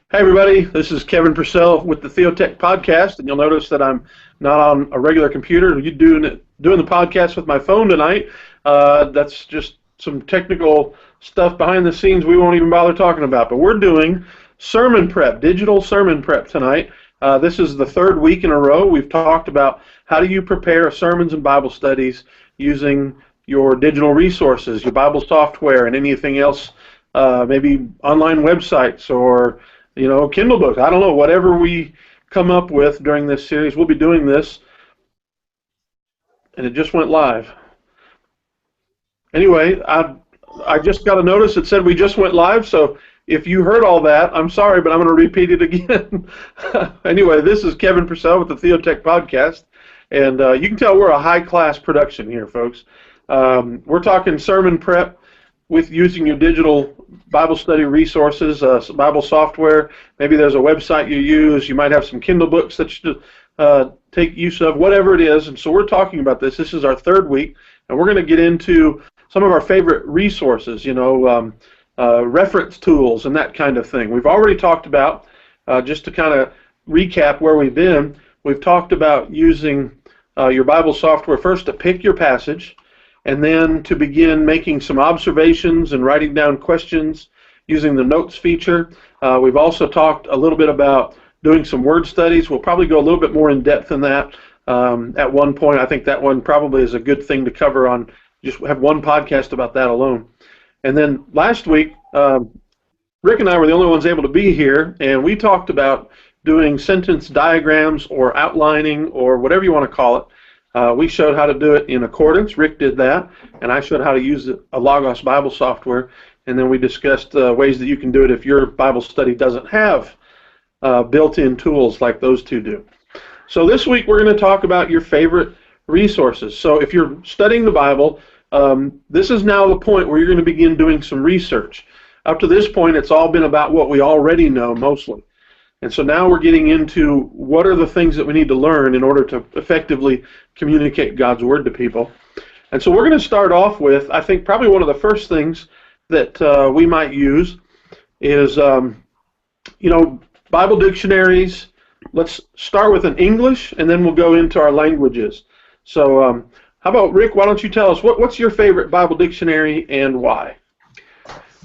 Hey everybody, this is Kevin Purcell with the Theotek podcast, and you'll notice that I'm not on a regular computer. You're doing the podcast with my phone tonight. That's just some technical stuff behind the scenes we won't even bother talking about. But we're doing sermon prep, digital sermon prep tonight. This is the third week in a row. We've talked about how do you prepare sermons and Bible studies using your digital resources, your Bible software, and anything else, maybe online websites or Kindle books. I don't know, whatever we come up with during this series, we'll be doing this. And it just went live. Anyway, I just got a notice that said we just went live, so if you heard all that, I'm sorry, but I'm going to repeat it again. Anyway, this is Kevin Purcell with the Theotek podcast, and you can tell we're a high-class production here, folks. We're talking sermon prep with using your digital Bible study resources, Bible software. Maybe there's a website you use. You might have some Kindle books that you take use of, whatever it is. And so we're talking about this. This is our third week, and we're going to get into some of our favorite resources, reference tools and that kind of thing. We've already talked about, just to kind of recap where we've been, we've talked about using your Bible software first to pick your passage, and then to begin making some observations and writing down questions using the notes feature. We've also talked a little bit about doing some word studies. We'll probably go a little bit more in depth in that at one point. I think that one probably is a good thing to cover on, just have one podcast about that alone. And then last week, Rick and I were the only ones able to be here, and we talked about doing sentence diagrams or outlining or whatever you want to call it. We showed how to do it in Accordance. Rick did that, and I showed how to use a Logos Bible software, and then we discussed ways that you can do it if your Bible study doesn't have built-in tools like those two do. So this week we're going to talk about your favorite resources. So if you're studying the Bible, this is now the point where you're going to begin doing some research. Up to this point, it's all been about what we already know mostly. And so now we're getting into what are the things that we need to learn in order to effectively communicate God's Word to people. And so we're going to start off with, I think, probably one of the first things that we might use is, Bible dictionaries. Let's start with an English, and then we'll go into our languages. So how about, Rick, why don't you tell us, what's your favorite Bible dictionary and why?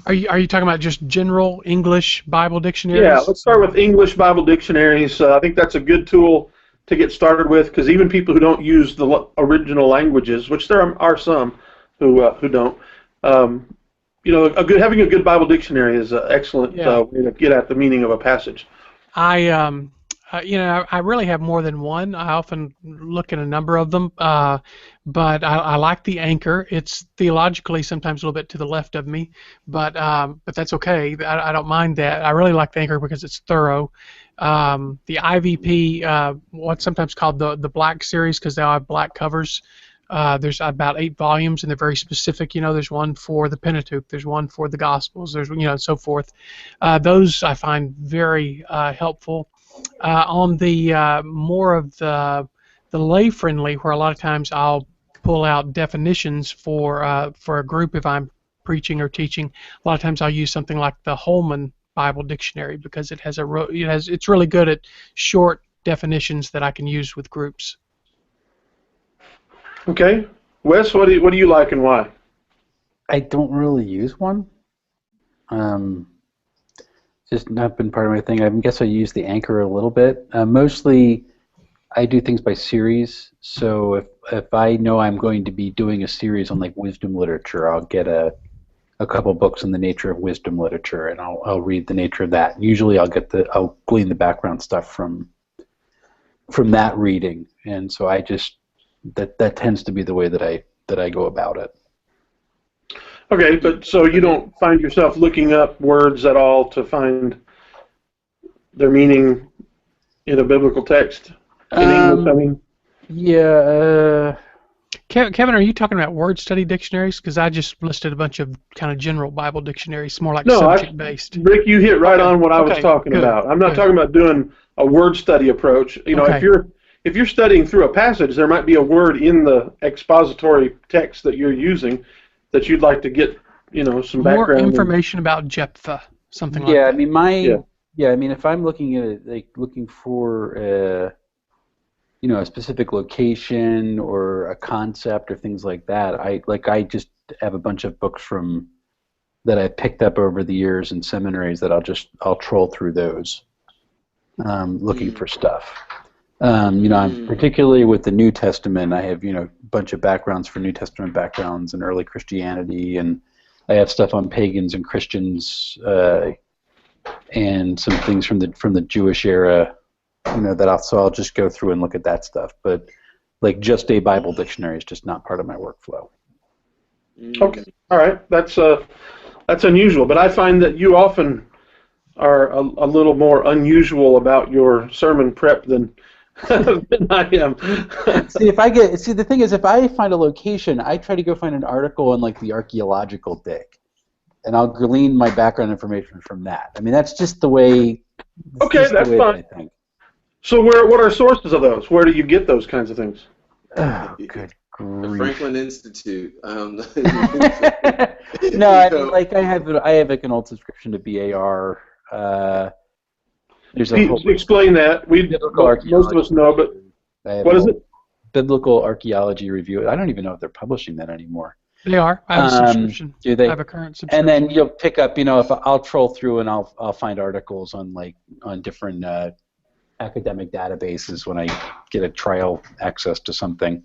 Are you talking about just general English Bible dictionaries? Yeah, let's start with English Bible dictionaries. I think that's a good tool to get started with, because even people who don't use the original languages, which there are some who don't, having a good Bible dictionary is an excellent way to get at the meaning of a passage. I really have more than one. I often look at a number of them, but I like the Anchor. It's theologically sometimes a little bit to the left of me, but that's okay. I don't mind that. I really like the Anchor because it's thorough. The IVP, what's sometimes called the Black Series, because they all have black covers. There's about 8 volumes, and they're very specific. There's one for the Pentateuch, there's one for the Gospels, there's and so forth. Those I find very helpful. On the more of the lay-friendly, where a lot of times I'll pull out definitions for a group if I'm preaching or teaching. A lot of times I'll use something like the Holman Bible Dictionary, because it's really good at short definitions that I can use with groups. Okay, Wes, what do you like and why? I don't really use one. Just not been part of my thing. I guess I use the Anchor a little bit. Mostly, I do things by series. So if I know I'm going to be doing a series on like wisdom literature, I'll get a couple books on the nature of wisdom literature, and I'll read the nature of that. Usually, I'll glean the background stuff from that reading, and so I just that tends to be the way that I go about it. Okay, but so you don't find yourself looking up words at all to find their meaning in a biblical text? In English, I mean? Yeah. Kevin, are you talking about word study dictionaries? Because I just listed a bunch of kind of general Bible dictionaries, more like subject-based. Rick, you hit right on what I was talking about. I'm not talking about doing a word study approach. If you're studying through a passage, there might be a word in the expository text that you're using that you'd like to get, some background. More information about Jephthah, something like that. Yeah, I mean, Yeah, I mean, if I'm looking at it, like looking for a specific location or a concept or things like that, I just have a bunch of books that I picked up over the years in seminaries that I'll troll through those, looking for stuff. I'm particularly with the New Testament. I have a bunch of backgrounds for New Testament backgrounds and early Christianity, and I have stuff on pagans and Christians, and some things from the Jewish era. I'll just go through and look at that stuff. But like just a Bible dictionary is just not part of my workflow. Okay, all right, that's unusual. But I find that you often are a little more unusual about your sermon prep than than I am. The thing is, if I find a location, I try to go find an article on like the archaeological dig, and I'll glean my background information from that. I mean, that's just the way. Okay, that's fine. I think. So what are sources of those? Where do you get those kinds of things? Oh, good grief. The Franklin Institute. No, I mean, like I have like an old subscription to BAR. Explain that. Most of us know, but what is it? Biblical Archaeology Review. I don't even know if they're publishing that anymore. They are. I have a subscription. Do they? I have a current subscription. And then you'll pick up, if I'll troll through and I'll find articles on different academic databases when I get a trial access to something.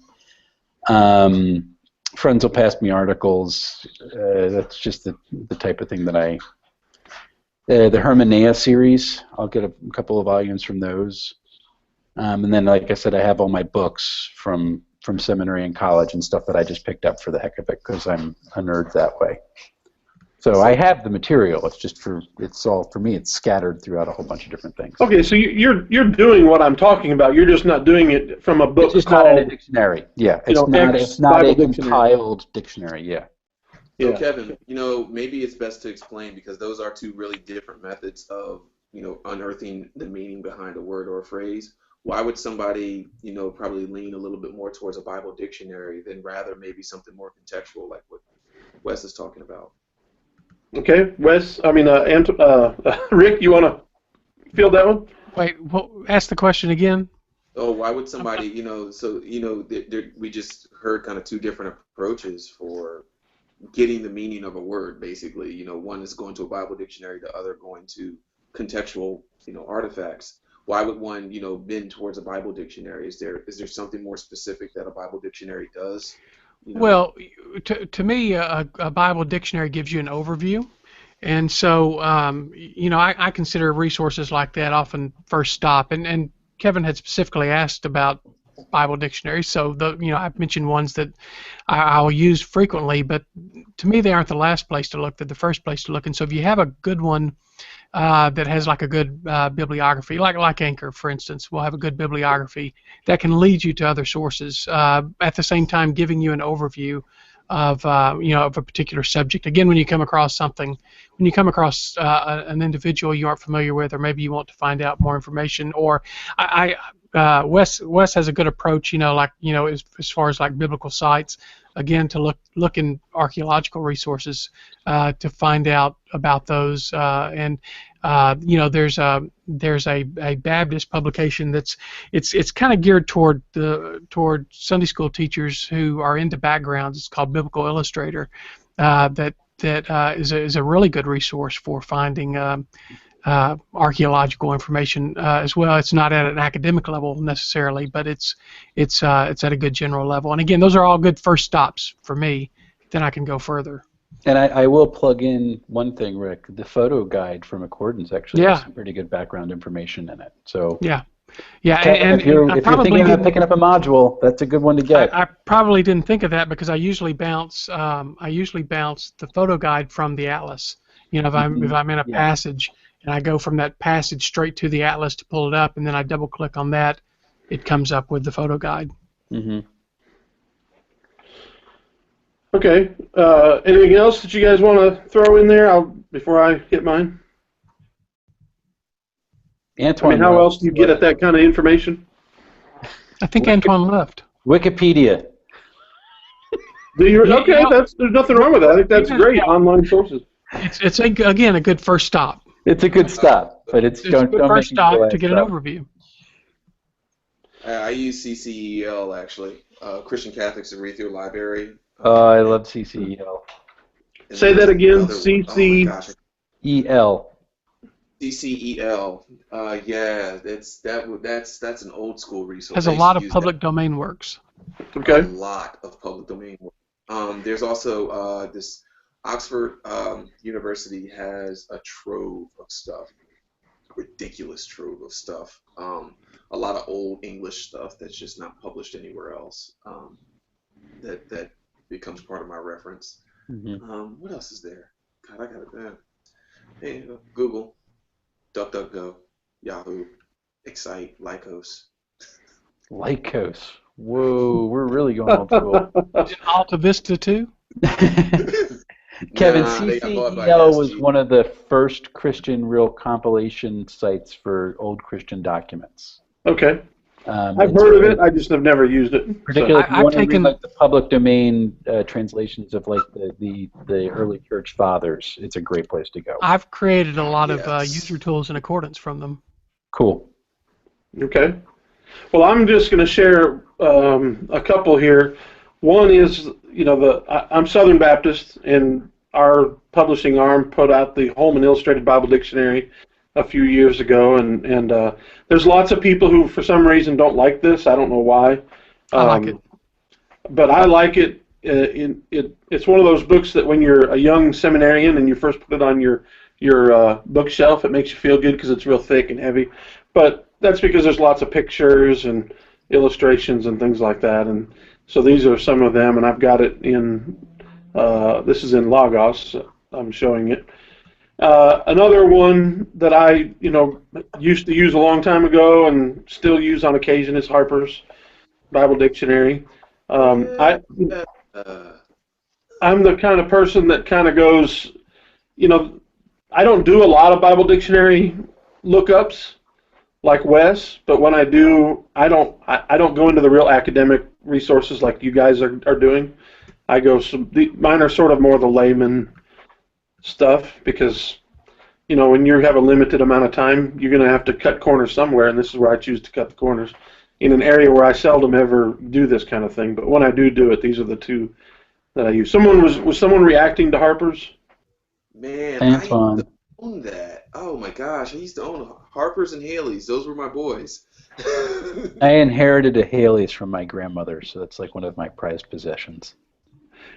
Friends will pass me articles. That's just the type of thing that the Hermeneia series, I'll get a couple of volumes from those. And then, like I said, I have all my books from seminary and college and stuff that I just picked up for the heck of it because I'm a nerd that way. So I have the material. It's all for me. It's scattered throughout a whole bunch of different things. Okay, so you're doing what I'm talking about. You're just not doing it from a book. It's just not in a dictionary. Yeah, it's not a compiled dictionary. Yeah. So Kevin, maybe it's best to explain because those are two really different methods of unearthing the meaning behind a word or a phrase. Why would somebody probably lean a little bit more towards a Bible dictionary than rather maybe something more contextual like what Wes is talking about? Okay, Wes. Rick, you want to field that one? Wait, ask the question again. Oh, why would somebody, we just heard kind of two different approaches for getting the meaning of a word, basically. One is going to a Bible dictionary, the other going to contextual, artifacts. Why would one, bend towards a Bible dictionary? Is there something more specific that a Bible dictionary does? Well, to me, a Bible dictionary gives you an overview, and so I consider resources like that often first stop. And Kevin had specifically asked about Bible dictionaries, so I've mentioned ones that I'll use frequently, but to me they aren't the last place to look; they're the first place to look. And so if you have a good one that has like a good bibliography, like Anchor, for instance, will have a good bibliography that can lead you to other sources. At the same time, giving you an overview of of a particular subject. Again, when you come across an individual you aren't familiar with, or maybe you want to find out more information, or Wes has a good approach, as far as like biblical sites. Again, to look in archaeological resources to find out about those, and there's a Baptist publication it's kind of geared toward Sunday school teachers who are into backgrounds. It's called Biblical Illustrator. That is a really good resource for finding archaeological information as well. It's not at an academic level necessarily, but it's at a good general level. And again, those are all good first stops for me. Then I can go further. And I will plug in one thing, Rick. The photo guide from Accordance actually has some pretty good background information in it. So yeah. And if you're thinking about picking up a module, that's a good one to get. I probably didn't think of that because I usually bounce the photo guide from the atlas. If I'm in a passage. And I go from that passage straight to the atlas to pull it up, and then I double-click on that. It comes up with the photo guide. Mm-hmm. Okay. Anything else that you guys want to throw in there before I hit mine? Antoine, how else do you get at that kind of information? I think Antoine left. Wikipedia. Okay, there's nothing wrong with that. I think that's great. Online sources. It's again a good first stop. It's a good stop. but it's It's a don't good make first me go stop to ask get an up. overview. I use CCEL actually, Christian Catholics and Read Through Library. Oh, I love CCEL. And Say then that there's again. another one. Oh my CC. gosh, EL. CCEL. Yeah, that's an old school resource. Has I a used to lot of use public domain works. a Okay. lot of public domain work. There's also this Oxford University has a trove of stuff, a ridiculous trove of stuff. A lot of old English stuff that's just not published anywhere else. That becomes part of my reference. Mm-hmm. What else is there? God, I got it. Hey, Google, DuckDuckGo, Yahoo, Excite, Lycos. Lycos. Whoa, we're really going old school. Alta Vista too. Kevin, Nah, they got bought by CCEL was SG. one of the first Christian real compilation sites for old Christian documents. Okay. I've It's heard of it. I just have never used it. So. particularly if you I've want to read taken like the public domain translations of like the early church fathers. It's a great place to go. I've created a lot of Yes. user tools in accordance from them. Cool. Okay. Well, I'm just going to share a couple here. One is, I'm Southern Baptist, and our publishing arm put out the Holman Illustrated Bible Dictionary a few years ago, and there's lots of people who, for some reason, don't like this. I don't know why. I like it. But I like it. It's one of those books that when you're a young seminarian and you first put it on your bookshelf, it makes you feel good because it's real thick and heavy. But that's because there's lots of pictures and illustrations and things like that. And so these are some of them, and I've got it in, this is in Logos. I'm showing it. Another one that I, used to use a long time ago and still use on occasion is Harper's Bible Dictionary. I'm the kind of person that kind of goes, I don't do a lot of Bible Dictionary lookups like Wes, but when I do, I don't go into the real academic resources like you guys are doing. I go, mine are sort of more the layman stuff because, when you have a limited amount of time, you're going to have to cut corners somewhere, and this is where I choose to cut the corners in an area where I seldom ever do this kind of thing. But when I do it, these are the two that I use. Was someone reacting to Harper's? Man, Antoine. I used to own that. Oh my gosh, I used to own Harper's and Haley's. Those were my boys. I inherited a Haley's from my grandmother, so that's like one of my prized possessions.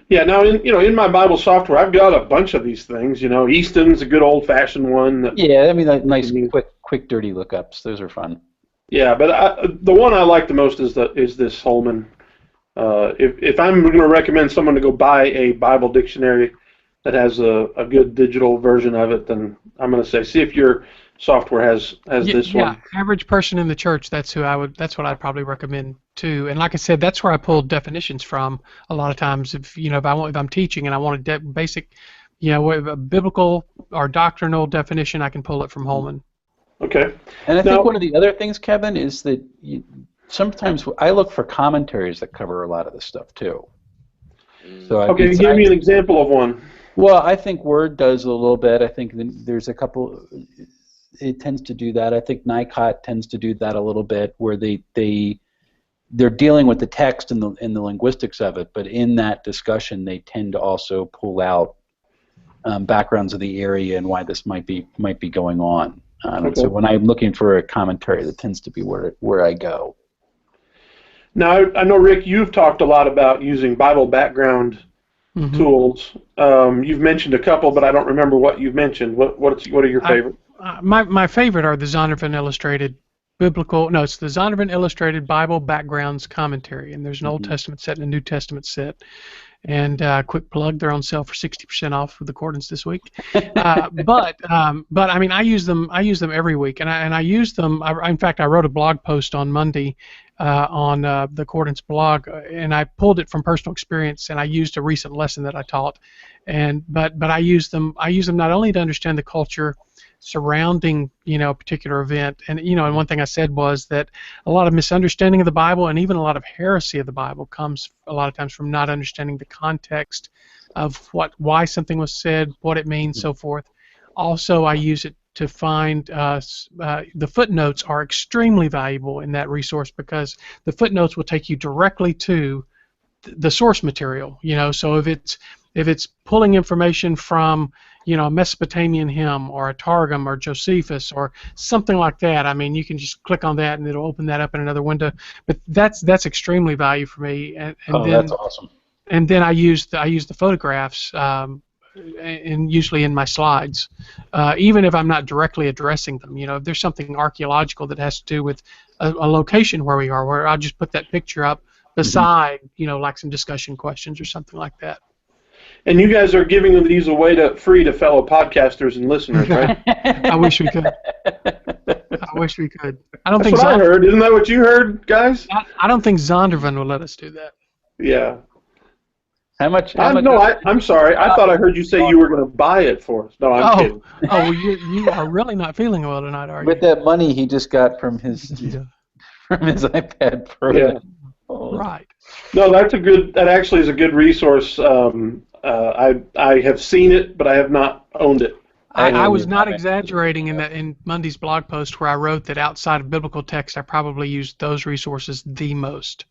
Yeah. Now, in my Bible software, I've got a bunch of these things. Easton's a good old-fashioned one. Yeah, I mean, like nice, quick, dirty lookups. Those are fun. Yeah, but the one I like the most is this Holman. If I'm going to recommend someone to go buy a Bible dictionary that has a good digital version of it, then I'm going to say see if your software has this one. Yeah, average person in the church. That's what I'd probably recommend too. And like I said, that's where I pulled definitions from a lot of times. If I'm teaching and I want a basic, a biblical or doctrinal definition, I can pull it from Holman. Okay. And I think one of the other things, Kevin, is that sometimes I look for commentaries that cover a lot of this stuff too. So give me an example of one. Well, I think Word does a little bit. I think there's a couple. It tends to do that. I think Nikot tends to do that a little bit, where they're dealing with the text and the linguistics of it, but in that discussion, they tend to also pull out backgrounds of the area and why this might be going on. And so when I'm looking for a commentary, that tends to be where I go. Now, I know, Rick, you've talked a lot about using Bible background tools. You've mentioned a couple, but I don't remember what you've mentioned. What are your favorite? My favorite are the Zondervan Illustrated it's the Zondervan Illustrated Bible Backgrounds Commentary, and there's an Old Testament set and a New Testament set. And quick plug, they're on sale for 60% off with Accordance this week. But I mean, I use them every week, and I use them. In fact, I wrote a blog post on Monday on the Accordance blog, and I pulled it from personal experience, and I used a recent lesson that I taught. But I use them not only to understand the culture surrounding a particular event, and one thing I said was that a lot of misunderstanding of the Bible and even a lot of heresy of the Bible comes a lot of times from not understanding the context of why something was said, what it means, so forth. Also, I use it to find the footnotes are extremely valuable in that resource because the footnotes will take you directly to the source material. So if it's pulling information from a Mesopotamian hymn or a Targum or Josephus or something like that, I mean, you can just click on that and it'll open that up in another window. But that's extremely valuable for me. And then that's awesome. And then I use the photographs, and usually in my slides, even if I'm not directly addressing them. If there's something archaeological that has to do with a location where we are, where I'll just put that picture up beside, like some discussion questions or something like that. And you guys are giving these away free to fellow podcasters and listeners, right? I wish we could. I wish we could. I don't That's think what I heard. Isn't that what you heard, guys? I don't think Zondervan will let us do that. Yeah. How much? I'm sorry. I thought I heard you say you were going to buy it for us. No, I'm kidding. Oh, well, you are really not feeling well tonight, are you? With that money he just got from his iPad Pro. Yeah. Oh. Right. No, that actually is a good resource. I have seen it, but I have not owned it. I was not exaggerating in Monday's blog post where I wrote that outside of biblical text, I probably used those resources the most.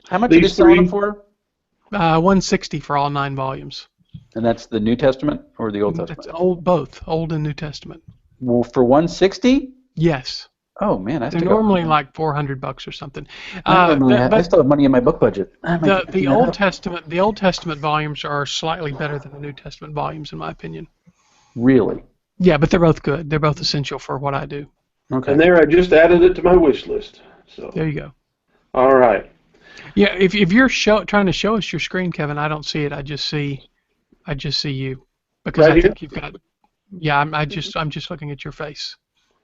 How much are you selling them for? $160 for all 9 volumes. And that's the New Testament or the Old Testament? It's both Old and New Testament. Well, for $160? Yes. Oh man, they're normally like $400 or something. I still have money in my book budget. The Old Testament volumes are slightly better than the New Testament volumes, in my opinion. Really? Yeah, but they're both good. They're both essential for what I do. Okay. And there, I just added it to my wish list. So there you go. All right. Yeah, if you're trying to show us your screen, Kevin, I don't see it. I just see you because I think you've got. Yeah, I'm just looking at your face.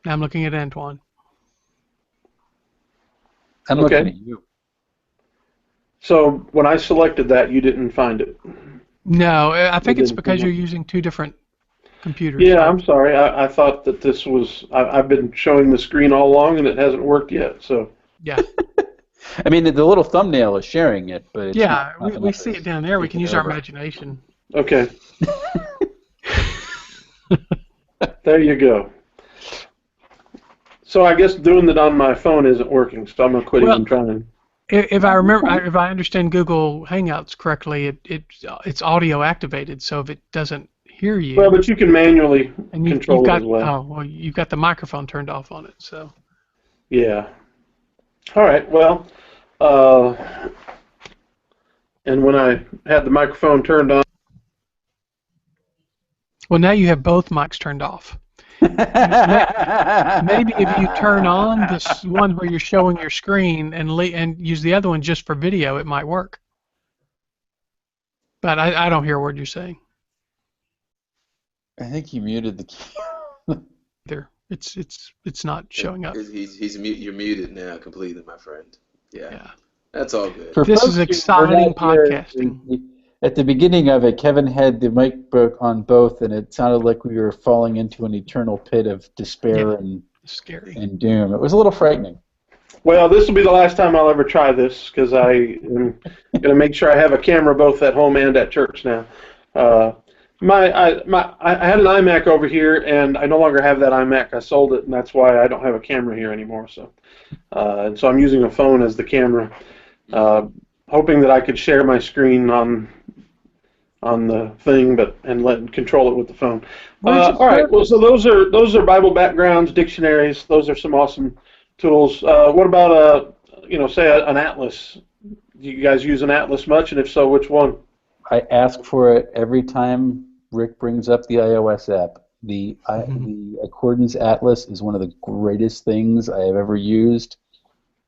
Now I'm looking at Antoine. I'm looking at you. So when I selected that, you didn't find it. No, I think it's because you're using 2 different computers. Yeah, I'm sorry. I thought that this was. I've been showing the screen all along, and it hasn't worked yet. So. Yeah. I mean, the little thumbnail is sharing it, but it's not we see it down there. We can use our imagination. Okay. There you go. So I guess doing it on my phone isn't working, so I'm gonna quit even trying. If I understand Google Hangouts correctly, it's audio activated. So if it doesn't hear you, well, but you can manually control it as well. Oh, well, you've got the microphone turned off on it, so. Yeah. All right. Well, and when I had the microphone turned on. Well, now you have both mics turned off. Maybe if you turn on this one where you're showing your screen and use the other one just for video, it might work. But I don't hear a word you're saying. I think you muted the key. There, it's not showing up. You're muted now completely, my friend. Yeah. That's all good. This is exciting podcasting. At the beginning of it, Kevin had the mic on both, and it sounded like we were falling into an eternal pit of despair and scary and doom. It was a little frightening. Well, this will be the last time I'll ever try this because I am going to make sure I have a camera both at home and at church now. I had an iMac over here, and I no longer have that iMac. I sold it, and that's why I don't have a camera here anymore. So, and so I'm using a phone as the camera, hoping that I could share my screen on the thing, and control it with the phone. All right. Well, so those are Bible backgrounds, dictionaries. Those are some awesome tools. What about say an atlas? Do you guys use an atlas much, and if so, which one? I ask for it every time Rick brings up the iOS app. The Accordance Atlas is one of the greatest things I have ever used,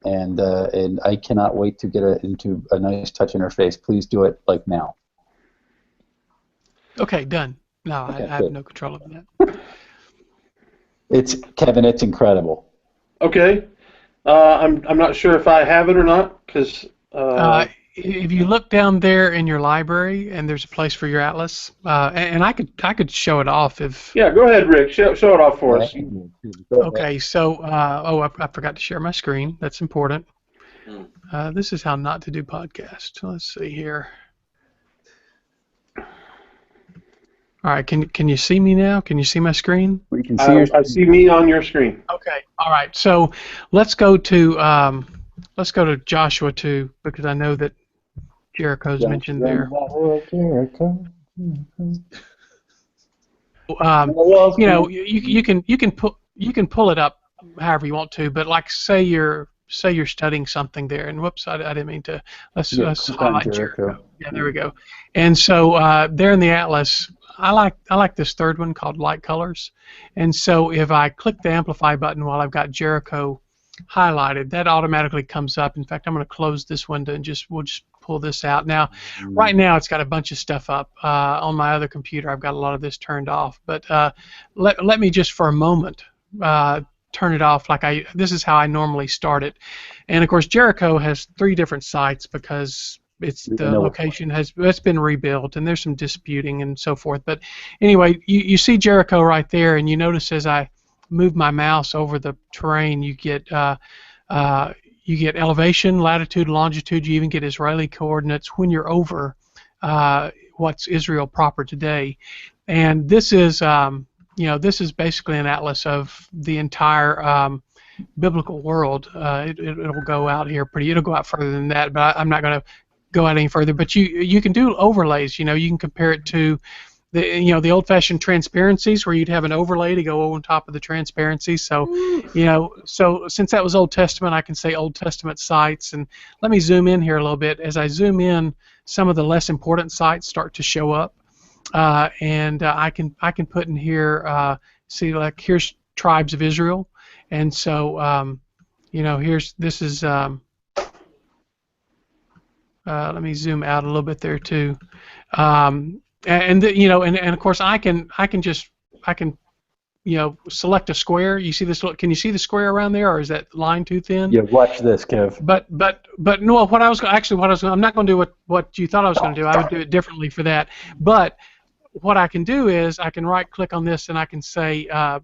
and I cannot wait to get it into a nice touch interface. Please do it like now. Okay, done. No, Okay, I have no control of that. Kevin, it's incredible. Okay. I'm not sure if I have it or not because. If you look down there in your library and there's a place for your atlas, and I could show it off if. Yeah, go ahead, Rick. Show it off for us. Okay, so I forgot to share my screen. That's important. This is how not to do podcast. Let's see here. All right, can you see me now? Can you see my screen? We can see your I see me on your screen. Okay. All right. So let's go to Joshua 2 because I know that Jericho's mentioned there. Jericho. You know, you can pull it up however you want to, but like say you're studying something there, and whoops, I didn't mean to. Let's Click on highlight Jericho. Jericho. Yeah, there we go. And so there in the atlas, I like this third one called light colors, and so if I click the amplify button while I've got Jericho highlighted, that automatically comes up. In fact, I'm going to close this window and we'll just pull this out. Now, right now it's got a bunch of stuff up. On my other computer, I've got a lot of this turned off. But let me just for a moment turn it off. This is how I normally start it. And of course, Jericho has 3 different sites because the location it's been rebuilt and there's some disputing and so forth. But anyway, you see Jericho right there, and you notice as I move my mouse over the terrain, you get elevation, latitude, longitude. You even get Israeli coordinates when you're over what's Israel proper today. And this is this is basically an atlas of the entire biblical world. It'll go out here it'll go out further than that, but I'm not going to go out any further. But you can do overlays. You can compare it to the old-fashioned transparencies where you'd have an overlay to go on top of the transparency. So so since that was Old Testament, I can say Old Testament sites. And let me zoom in here a little bit. As I zoom in, some of the less important sites start to show up, and I can put in here. See, like here's tribes of Israel, and so this is. Let me zoom out a little bit there too. And of course I can select a square. You see this? Can you see the square around there, or is that line too thin? Yeah, watch this, Kev. But no. I'm not going to do what you thought I was going to do. I would do it differently for that. But what I can do is I can right click on this and I can say well,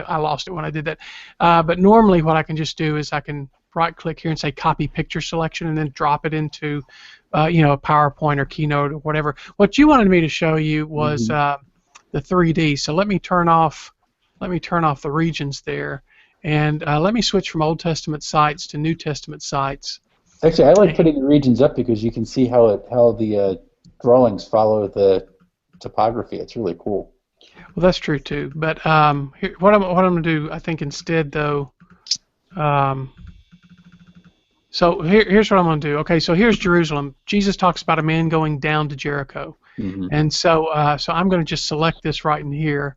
I lost it when I did that. But normally what I can just do is I can right click here and say copy picture selection and then drop it into a PowerPoint or Keynote or whatever. What you wanted me to show you was the 3D. So let me turn off the regions there, and let me switch from Old Testament sites to New Testament sites. Actually, I like putting the regions up because you can see how the drawings follow the topography. It's really cool. Well, that's true too. But what I'm going to do, I think instead though. So here's what I'm going to do. Okay, so here's Jerusalem. Jesus talks about a man going down to Jericho, and so I'm going to just select this right in here,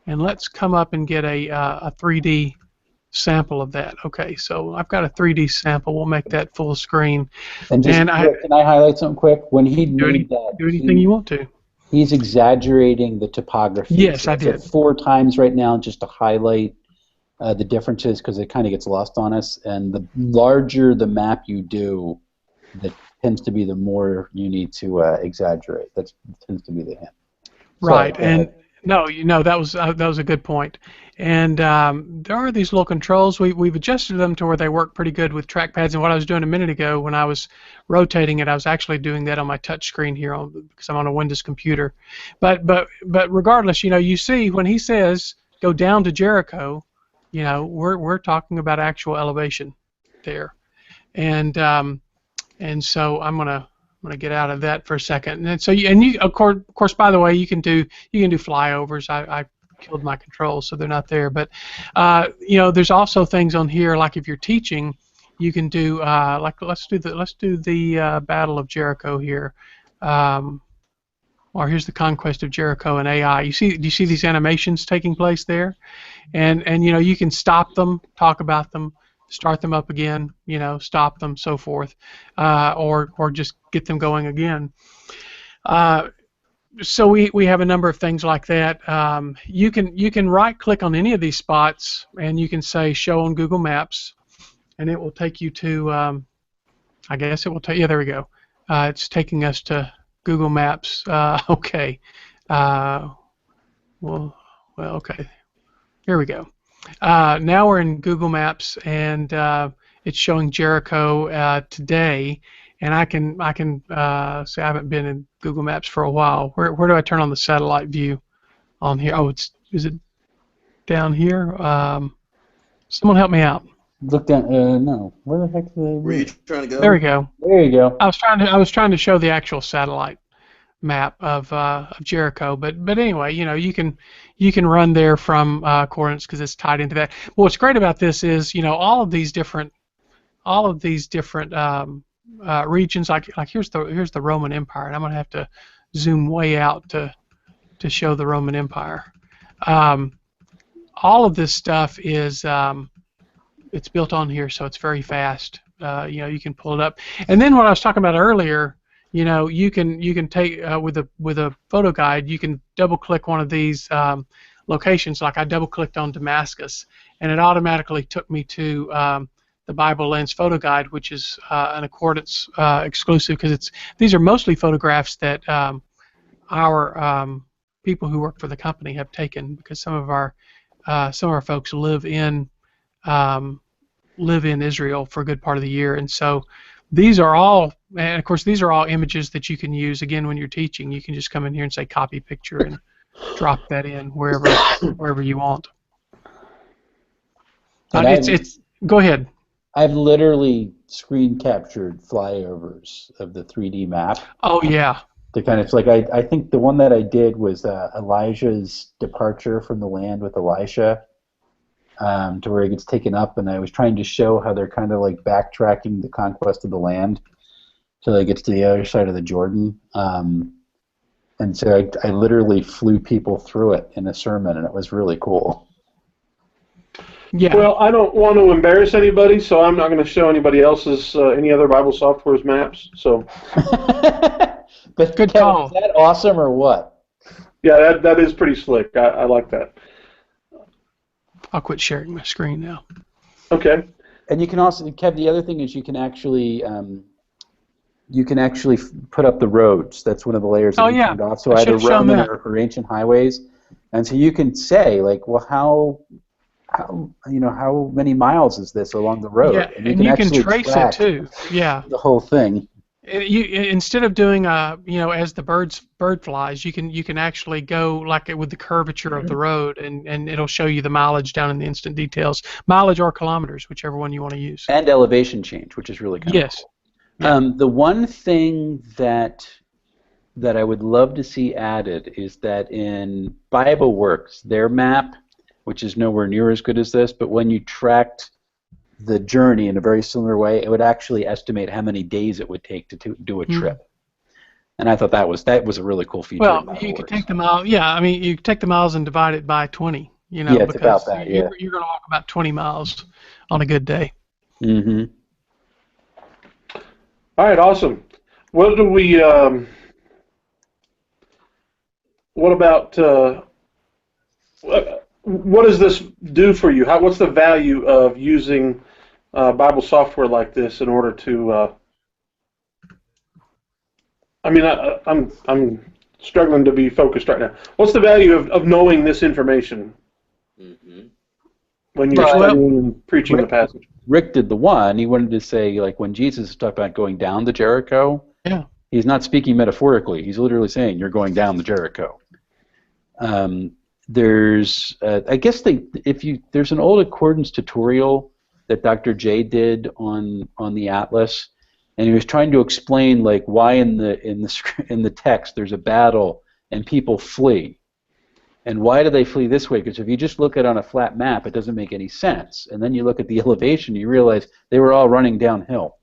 and let's come up and get a 3D sample of that. Okay, so I've got a 3D sample. We'll make that full screen. And can I highlight something quick? When he made that, do anything you want to. He's exaggerating the topography. Yes, I did. 4 times right now just to highlight the differences because it kind of gets lost on us. And the larger the map you do, that tends to be the more you need to exaggerate. That tends to be the hint. Right, and that was a good point. And there are these little controls. We've adjusted them to where they work pretty good with trackpads. And what I was doing a minute ago when I was rotating it, I was actually doing that on my touch screen here because I'm on a Windows computer. But regardless, you see when he says go down to Jericho, we're talking about actual elevation there, and so I'm gonna get out of that for a second. And so you of course by the way you can do flyovers. I killed my controls so they're not there, but there's also things on here like if you're teaching, you can do let's do the Battle of Jericho here. Or here's the conquest of Jericho and AI. Do you see these animations taking place there? And you can stop them, talk about them, start them up again, stop them, so forth, or just get them going again. So we have a number of things like that. You can right click on any of these spots and you can say show on Google Maps, and it will take you to I guess it will take there we go. It's taking us to Google Maps. Okay. Well, okay. Here we go. Now we're in Google Maps, and it's showing Jericho today. and I can say I haven't been in Google Maps for a while. Where do I turn on the satellite view on here? Oh, is it down here? Someone help me out. Look down. No. Where the heck did they? Where you trying to go? There we go. There you go. I was trying to show the actual satellite map of Jericho, but anyway, you can run there from coordinates because it's tied into that. Well, what's great about this is all of these different regions. Like here's the Roman Empire, and I'm gonna have to zoom way out to show the Roman Empire. All of this stuff is it's built on here, so it's very fast. You can pull it up, and then what I was talking about earlier. You can take with a photo guide. You can double click one of these locations. Like I double clicked on Damascus, and it automatically took me to the Bible Lens photo guide, which is an Accordance exclusive because these are mostly photographs that our people who work for the company have taken because some of our folks live in Israel for a good part of the year, and so these are all, and of course these are all images that you can use again when you're teaching. You can just come in here and say copy picture and drop that in wherever you want. It's go ahead. I've literally screen captured flyovers of the 3D map. Oh yeah. To kind of I think the one that I did was Elijah's departure from the land with Elisha. To where he gets taken up, and I was trying to show how they're kind of like backtracking the conquest of the land till he gets to the other side of the Jordan. And so I literally flew people through it in a sermon, and it was really cool. Yeah. Well, I don't want to embarrass anybody, so I'm not going to show anybody else's any other Bible software's maps. So. But good Kevin, call. Is that awesome or what? Yeah, that is pretty slick. I like that. I'll quit sharing my screen now. Okay. And you can also, Kev, the other thing is you can actually put up the roads. That's one of the layers that you turned off. So either Roman or ancient highways, and so you can say like, well, how many miles is this along the road? Yeah, and you can trace it too. Yeah. The whole thing. You instead of doing as the bird flies, you can actually go like with the curvature of the road, and it'll show you the mileage down in the instant details, mileage or kilometers, whichever one you want to use. And elevation change, which is really kind of cool. Yes. The one thing that I would love to see added is that in BibleWorks, their map, which is nowhere near as good as this, but when you tracked the journey in a very similar way, it would actually estimate how many days it would take to do a trip. And I thought that was a really cool feature. Well, you could take the mile. Yeah, I mean, you could take the miles and divide it by 20. Yeah, it's because about that. Yeah. You're going to walk about 20 miles on a good day. Mm-hmm. All right, awesome. What do we? What about? What does this do for you? What's the value of using Bible software like this in order to? I'm struggling to be focused right now. What's the value of knowing this information when you're studying and preaching the passage? Rick did the one. He wanted to say, like, when Jesus talked about going down the Jericho, he's not speaking metaphorically. He's literally saying, you're going down the Jericho. There's, I guess there's an old Accordance tutorial that Dr. J did on the Atlas, and he was trying to explain like why in the text there's a battle and people flee, and why do they flee this way? Because if you just look at it on a flat map, it doesn't make any sense. And then you look at the elevation, you realize they were all running downhill,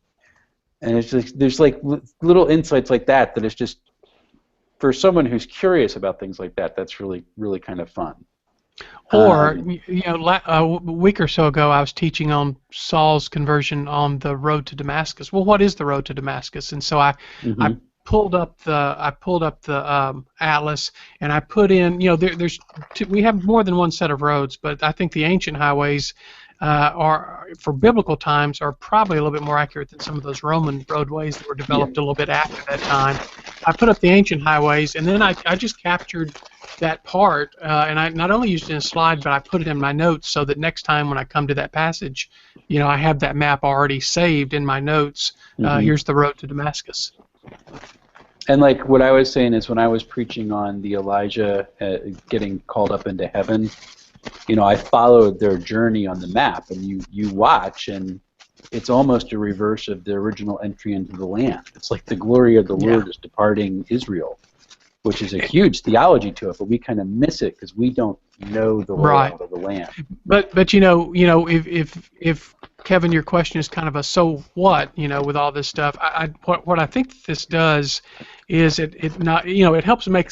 and it's just there's like little insights like that that is just. For someone who's curious about things like that, that's really, really kind of fun. Or, a week or so ago, I was teaching on Saul's conversion on the road to Damascus. Well, what is the road to Damascus? And so I pulled up the atlas, and I put in, we have more than one set of roads, but I think the ancient highways are, for biblical times, are probably a little bit more accurate than some of those Roman roadways that were developed a little bit after that time. I put up the ancient highways, and then I just captured that part, and I not only used it in a slide, but I put it in my notes so that next time when I come to that passage, I have that map already saved in my notes. Here's the road to Damascus. And like what I was saying is when I was preaching on the Elijah getting called up into heaven, I followed their journey on the map, and you watch, and it's almost a reverse of the original entry into the land. It's like the glory of the Lord is departing Israel, which is a huge theology to it, but we kind of miss it because we don't know the layout of the land. But if Kevin, your question is kind of a so what, with all this stuff. What I think this does is it helps make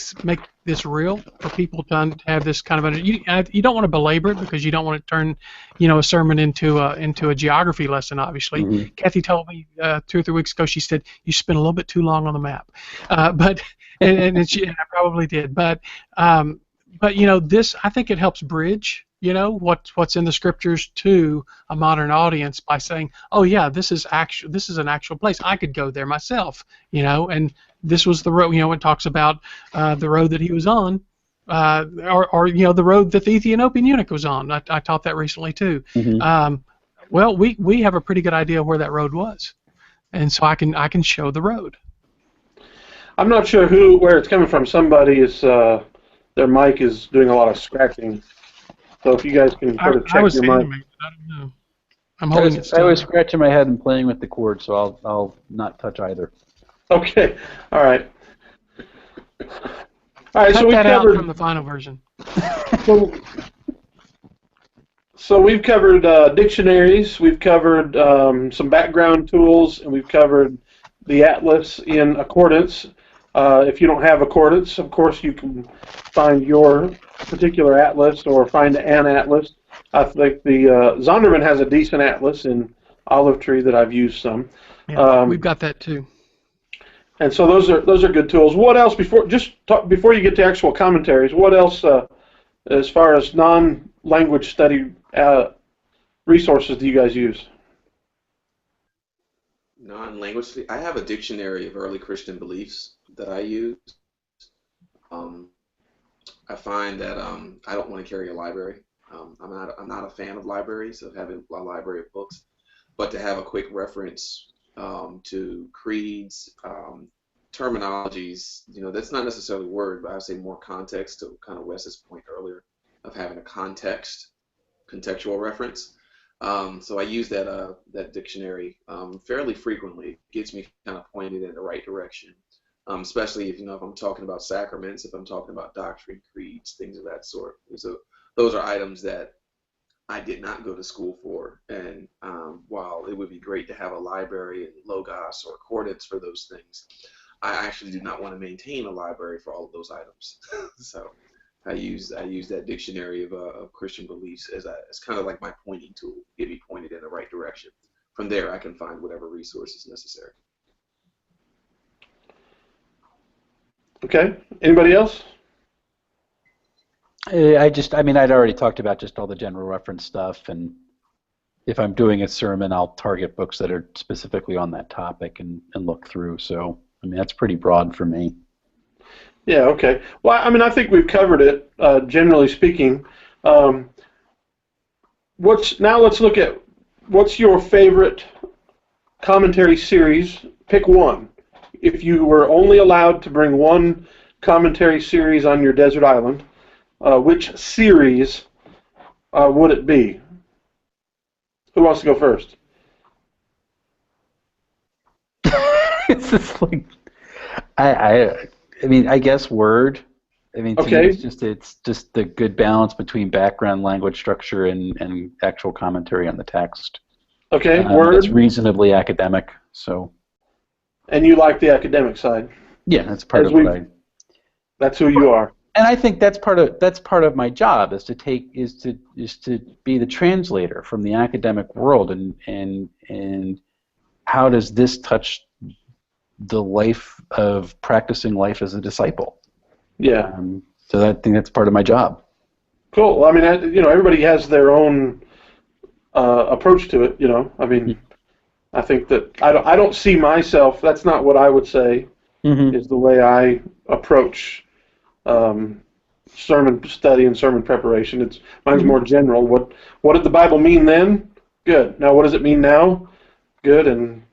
this real for people to have this kind of you don't want to belabor it because you don't want to turn a sermon into a geography lesson. Obviously, Kathy told me 2 or 3 weeks ago. She said you spent a little bit too long on the map, but and I probably did, but this, I think it helps bridge what's in the scriptures to a modern audience by saying, oh yeah, this is an actual place. I could go there myself, and this was the road. It talks about the road that he was on, or the road that the Ethiopian eunuch was on. I taught that recently too. Well, we have a pretty good idea where that road was, and so I can show the road. I'm not sure where it's coming from. Somebody is their mic is doing a lot of scratching. So if you guys can sort of check your mic. I don't know. I'm holding it still. I was scratching my head and playing with the cord, so I'll not touch either. Okay. All right. All right. Cut so we that covered out from the final version. So we've covered dictionaries. We've covered some background tools, and we've covered the atlas in accordance. If you don't have accordance, of course, you can find your particular atlas or find an atlas. I think the Zondervan has a decent atlas in Olive Tree that I've used some. Yeah, we've got that too. And so those are good tools. What else before you get to actual commentaries? What else as far as non-language study resources do you guys use? Non-language. I have a dictionary of early Christian beliefs that I use. I find that I don't want to carry a library. I'm not a fan of libraries, of having a library of books, but to have a quick reference to creeds, terminologies, that's not necessarily word, but I would say more context to kind of Wes's point earlier of having a contextual reference. So I use that dictionary fairly frequently. It gets me kind of pointed in the right direction, especially if I'm talking about sacraments, if I'm talking about doctrine, creeds, things of that sort. So those are items that I did not go to school for, and while it would be great to have a library and logos or coordinates for those things, I actually do not want to maintain a library for all of those items. So I use that dictionary of Christian beliefs as kind of like my pointing tool, get me pointed in the right direction. From there, I can find whatever resource is necessary. Okay. Anybody else? I'd already talked about just all the general reference stuff, and if I'm doing a sermon, I'll target books that are specifically on that topic and look through. So, that's pretty broad for me. Yeah, okay. Well, I think we've covered it, generally speaking. Now let's look at what's your favorite commentary series. Pick one. If you were only allowed to bring one commentary series on your desert island, which series would it be? Who wants to go first? It's just like, I guess Word. To me, it's just the good balance between background language structure and actual commentary on the text. Okay, Word. It's reasonably academic, so. And you like the academic side? Yeah, that's part of what I. That's who you are. And I think that's part of my job is to be the translator from the academic world, and how does this touch the life of practicing life as a disciple? Yeah. So I think that's part of my job. Cool. Well, everybody has their own approach to it. I think that I don't see myself. That's not what I would say. is the way I approach sermon study and sermon preparation. Mine's more general. What did the Bible mean then? Good. Now what does it mean now? Good. And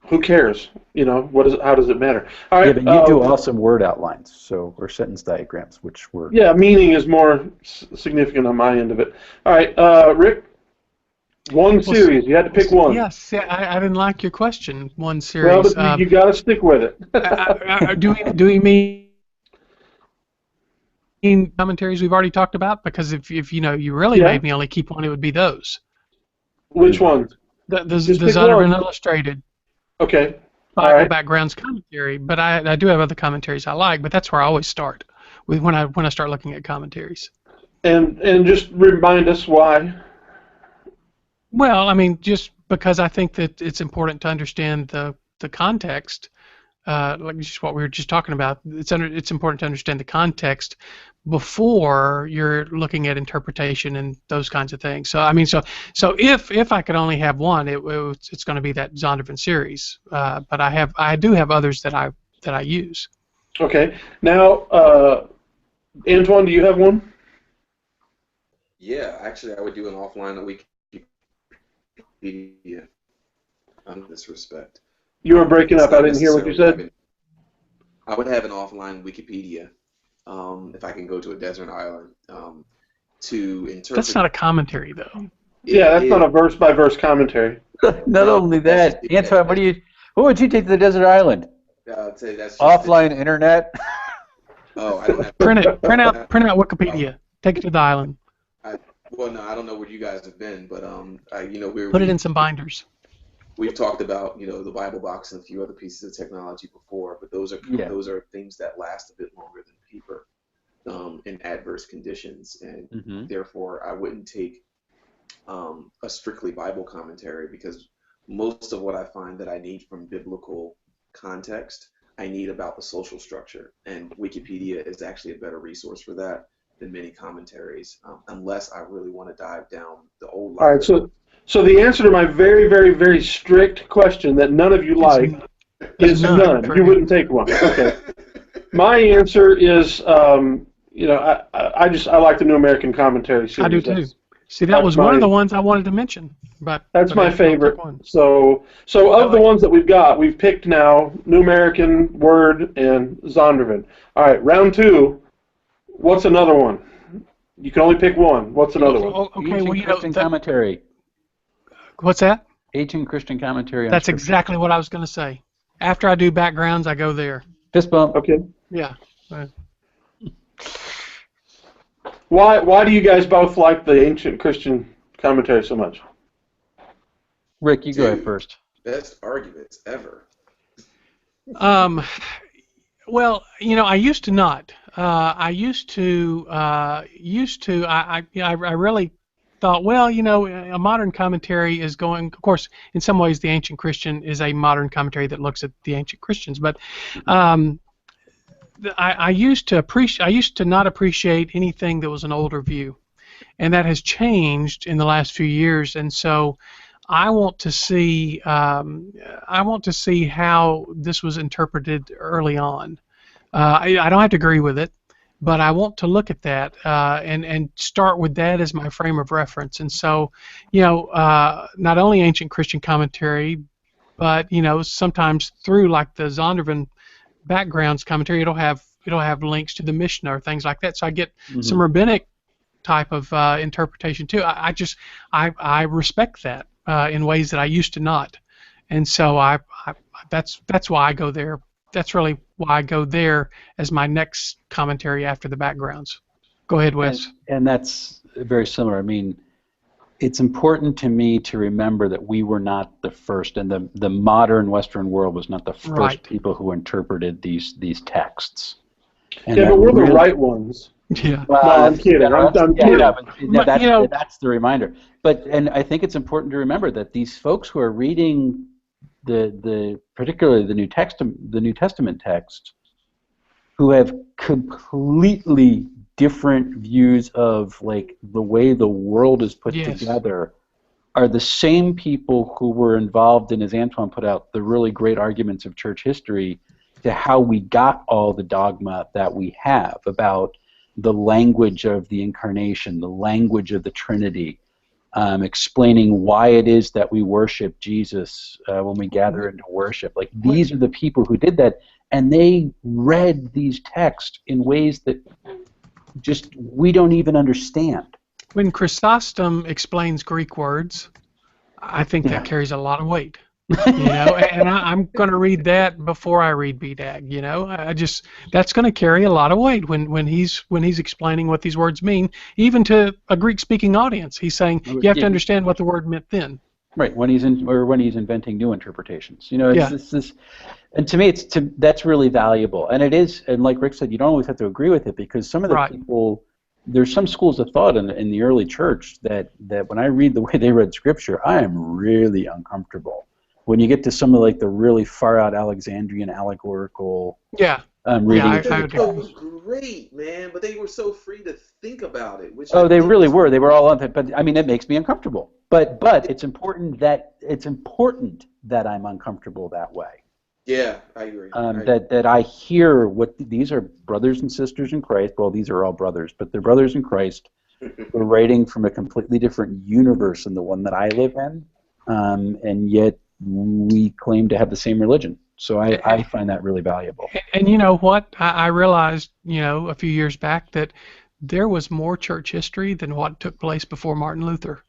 who cares? How does it matter? All right. Yeah, but you do awesome word outlines, or sentence diagrams, which were... Yeah, meaning is more significant on my end of it. All right, Rick, one series. You had to pick one. Yes, I didn't like your question. One series. Well, but you got to stick with it. Do we mean commentaries we've already talked about? Because if you really made me only keep one, it would be those. Which one? The Zondervan Illustrated. Okay. Bible backgrounds commentary, but I do have other commentaries I like, but that's where I always start with when I start looking at commentaries. And just remind us why. Well, I mean, just because I think that it's important to understand the context, like just what we were just talking about. It's important to understand the context before you're looking at interpretation and those kinds of things. So I mean, so if I could only have one, it's going to be that Zondervan series. But I do have others that I use. Okay. Now, Antoine, do you have one? Yeah, actually, I would do an offline Wikipedia in this respect. You were breaking up. I didn't hear what you said. I would have an offline Wikipedia if I can go to a desert island to interpret. That's not a commentary, though. That's not a verse-by-verse commentary. Not only that, Antoine, what would you take to the desert island? I'd say that's offline internet. Oh, I don't have print out Wikipedia. Take it to the island. Well, no, I don't know where you guys have been, but put it in some binders. We've talked about the Bible box and a few other pieces of technology before, but those are things that last a bit longer than paper in adverse conditions, and therefore I wouldn't take a strictly Bible commentary, because most of what I find that I need from biblical context, I need about the social structure, and Wikipedia is actually a better resource for that than many commentaries, unless I really want to dive down the old. All right, so the answer to my very, very, very strict question that none of you like is none. You wouldn't take one. Okay. My answer is, I like the New American Commentary series. I do too. See, that was one of the ones I wanted to mention, but that's my favorite. So of the ones that we've picked now New American, Word, and Zondervan. All right, round two. What's another one? You can only pick one. What's another one? Okay, well, Christian commentary. What's that? Ancient Christian commentary. That's exactly what I was going to say. After I do backgrounds, I go there. Fist bump. Okay. Yeah. Why do you guys both like the Ancient Christian commentary so much? Rick, you go ahead first. Best arguments ever. Well, I used to not. I really thought, well, a modern commentary is going. Of course, in some ways, the Ancient Christian is a modern commentary that looks at the ancient Christians. But I used to not appreciate anything that was an older view, and that has changed in the last few years. And so, I want to see how this was interpreted early on. I don't have to agree with it, but I want to look at that and start with that as my frame of reference. And so, not only Ancient Christian commentary, but sometimes through like the Zondervan backgrounds commentary, it'll have links to the Mishnah or things like that. So I get some rabbinic type of interpretation too. I respect that in ways that I used to not, and so that's why I go there. That's really why I go there as my next commentary after the backgrounds. Go ahead, Wes. And that's very similar. I mean, it's important to me to remember that we were not the first, and the modern Western world was not the first people who interpreted these texts. And but we're the right ones. Yeah. Well, no, I'm kidding. I'm kidding. That's the reminder. And I think it's important to remember that these folks who are reading particularly the New Testament text, who have completely different views of like the way the world is put together, are the same people who were involved in, as Antoine put out, the really great arguments of church history to how we got all the dogma that we have about the language of the incarnation, the language of the Trinity, explaining why it is that we worship Jesus when we gather into worship. Like, these are the people who did that, and they read these texts in ways that just we don't even understand. When Chrysostom explains Greek words, I think that carries a lot of weight. And I'm going to read that before I read BDAG. That's going to carry a lot of weight when he's explaining what these words mean, even to a Greek-speaking audience. He's saying you have to understand what the word meant then. Right, when he's inventing new interpretations. And to me, that's really valuable, and it is. And like Rick said, you don't always have to agree with it, because some of the people. There's some schools of thought in the early church that when I read the way they read Scripture, I am really uncomfortable. When you get to some of like the really far out Alexandrian allegorical reading, It was great, man. But they were so free to think about it. They really were. They were all on it. But I mean, it makes me uncomfortable. But it's important that I'm uncomfortable that way. Yeah, I agree. That I hear what these are brothers and sisters in Christ. Well, these are all brothers, but they're brothers in Christ. We're writing from a completely different universe than the one that I live in, and yet we claim to have the same religion. So I find that really valuable. And you know what? I realized, a few years back that there was more church history than what took place before Martin Luther.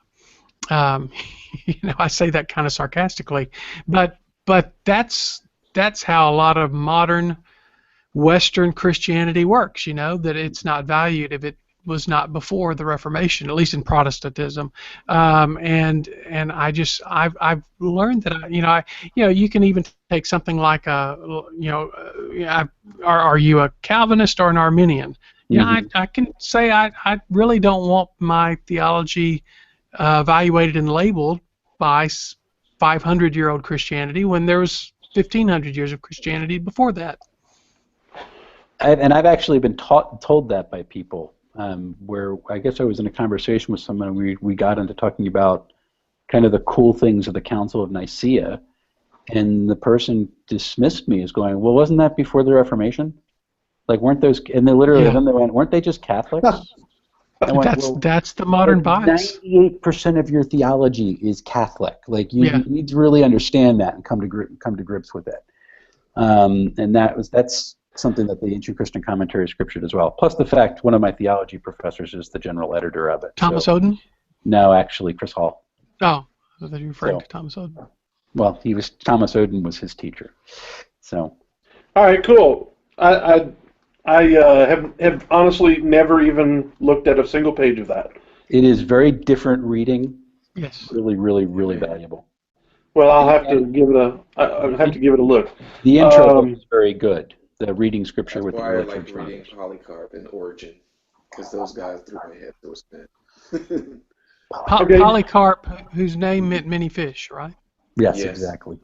I say that kind of sarcastically, but that's how a lot of modern Western Christianity works, that it's not valued if it was not before the Reformation, at least in Protestantism. And I've learned that, you can even take something like are you a Calvinist or an Arminian? I can say I really don't want my theology evaluated and labeled by 500-year-old Christianity when there was 1,500 years of Christianity before that. I've actually been told that by people, where I guess I was in a conversation with someone, and we got into talking about kind of the cool things of the Council of Nicaea, and the person dismissed me as going, well, wasn't that before the Reformation? Like, weren't those, and then they went, weren't they just Catholics? That's the modern bias. 98% of your theology is Catholic. Like, you need to really understand that and come to grips with it. And that's something that the Ancient Christian Commentary of Scripture as well. Plus the fact one of my theology professors is the general editor of it. Thomas Oden? No, actually, Chris Hall. Oh, I thought you were referring to Thomas Oden. Well, Thomas Oden was his teacher. So. All right, cool. I have honestly never even looked at a single page of that. It is very different reading. Yes. Really, really, really valuable. Well, I'll have to give it a look. The intro is very good. The reading Scripture That's with why the I like reading Polycarp and Origin, because those guys threw my head through a spin. Polycarp, whose name meant many fish, right? Yes, exactly.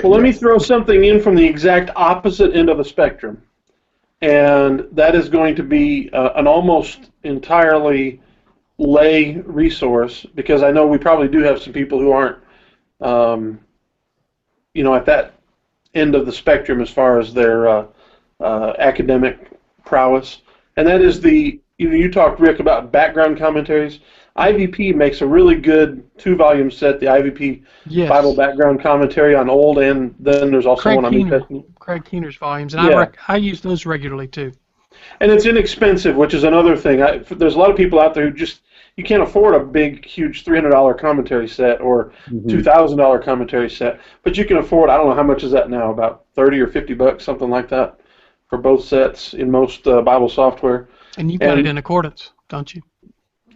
Well, let me throw something in from the exact opposite end of the spectrum, and that is going to be an almost entirely lay resource, because I know we probably do have some people who aren't, at that end of the spectrum as far as their academic prowess, and that is you talked, Rick, about background commentaries. IVP makes a really good 2-volume set, the IVP Bible Background Commentary on Old, and then there's also one on New Testament. Craig Keener's volumes, and I use those regularly too. And it's inexpensive, which is another thing. There's a lot of people out there who you can't afford a big, huge $300 commentary set or $2,000 commentary set, but you can afford, I don't know how much is that now, about $30 or $50, something like that, for both sets in most Bible software. And you've got it in accordance, don't you?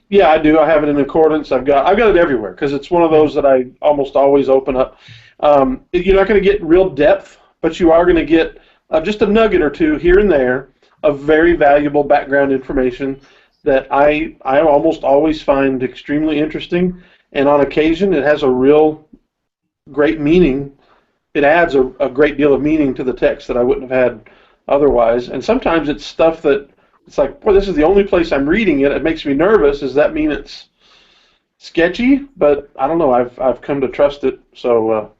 Yeah, I do. I have it in accordance. I've got it everywhere, because it's one of those that I almost always open up. You're not going to get real depth, but you are going to get just a nugget or two here and there of very valuable background information that I almost always find extremely interesting, and on occasion it has a real great meaning. It adds a great deal of meaning to the text that I wouldn't have had otherwise, and sometimes it's stuff that it's like, boy, this is the only place I'm reading it. It makes me nervous. Does that mean it's sketchy? But I don't know. I've come to trust it. So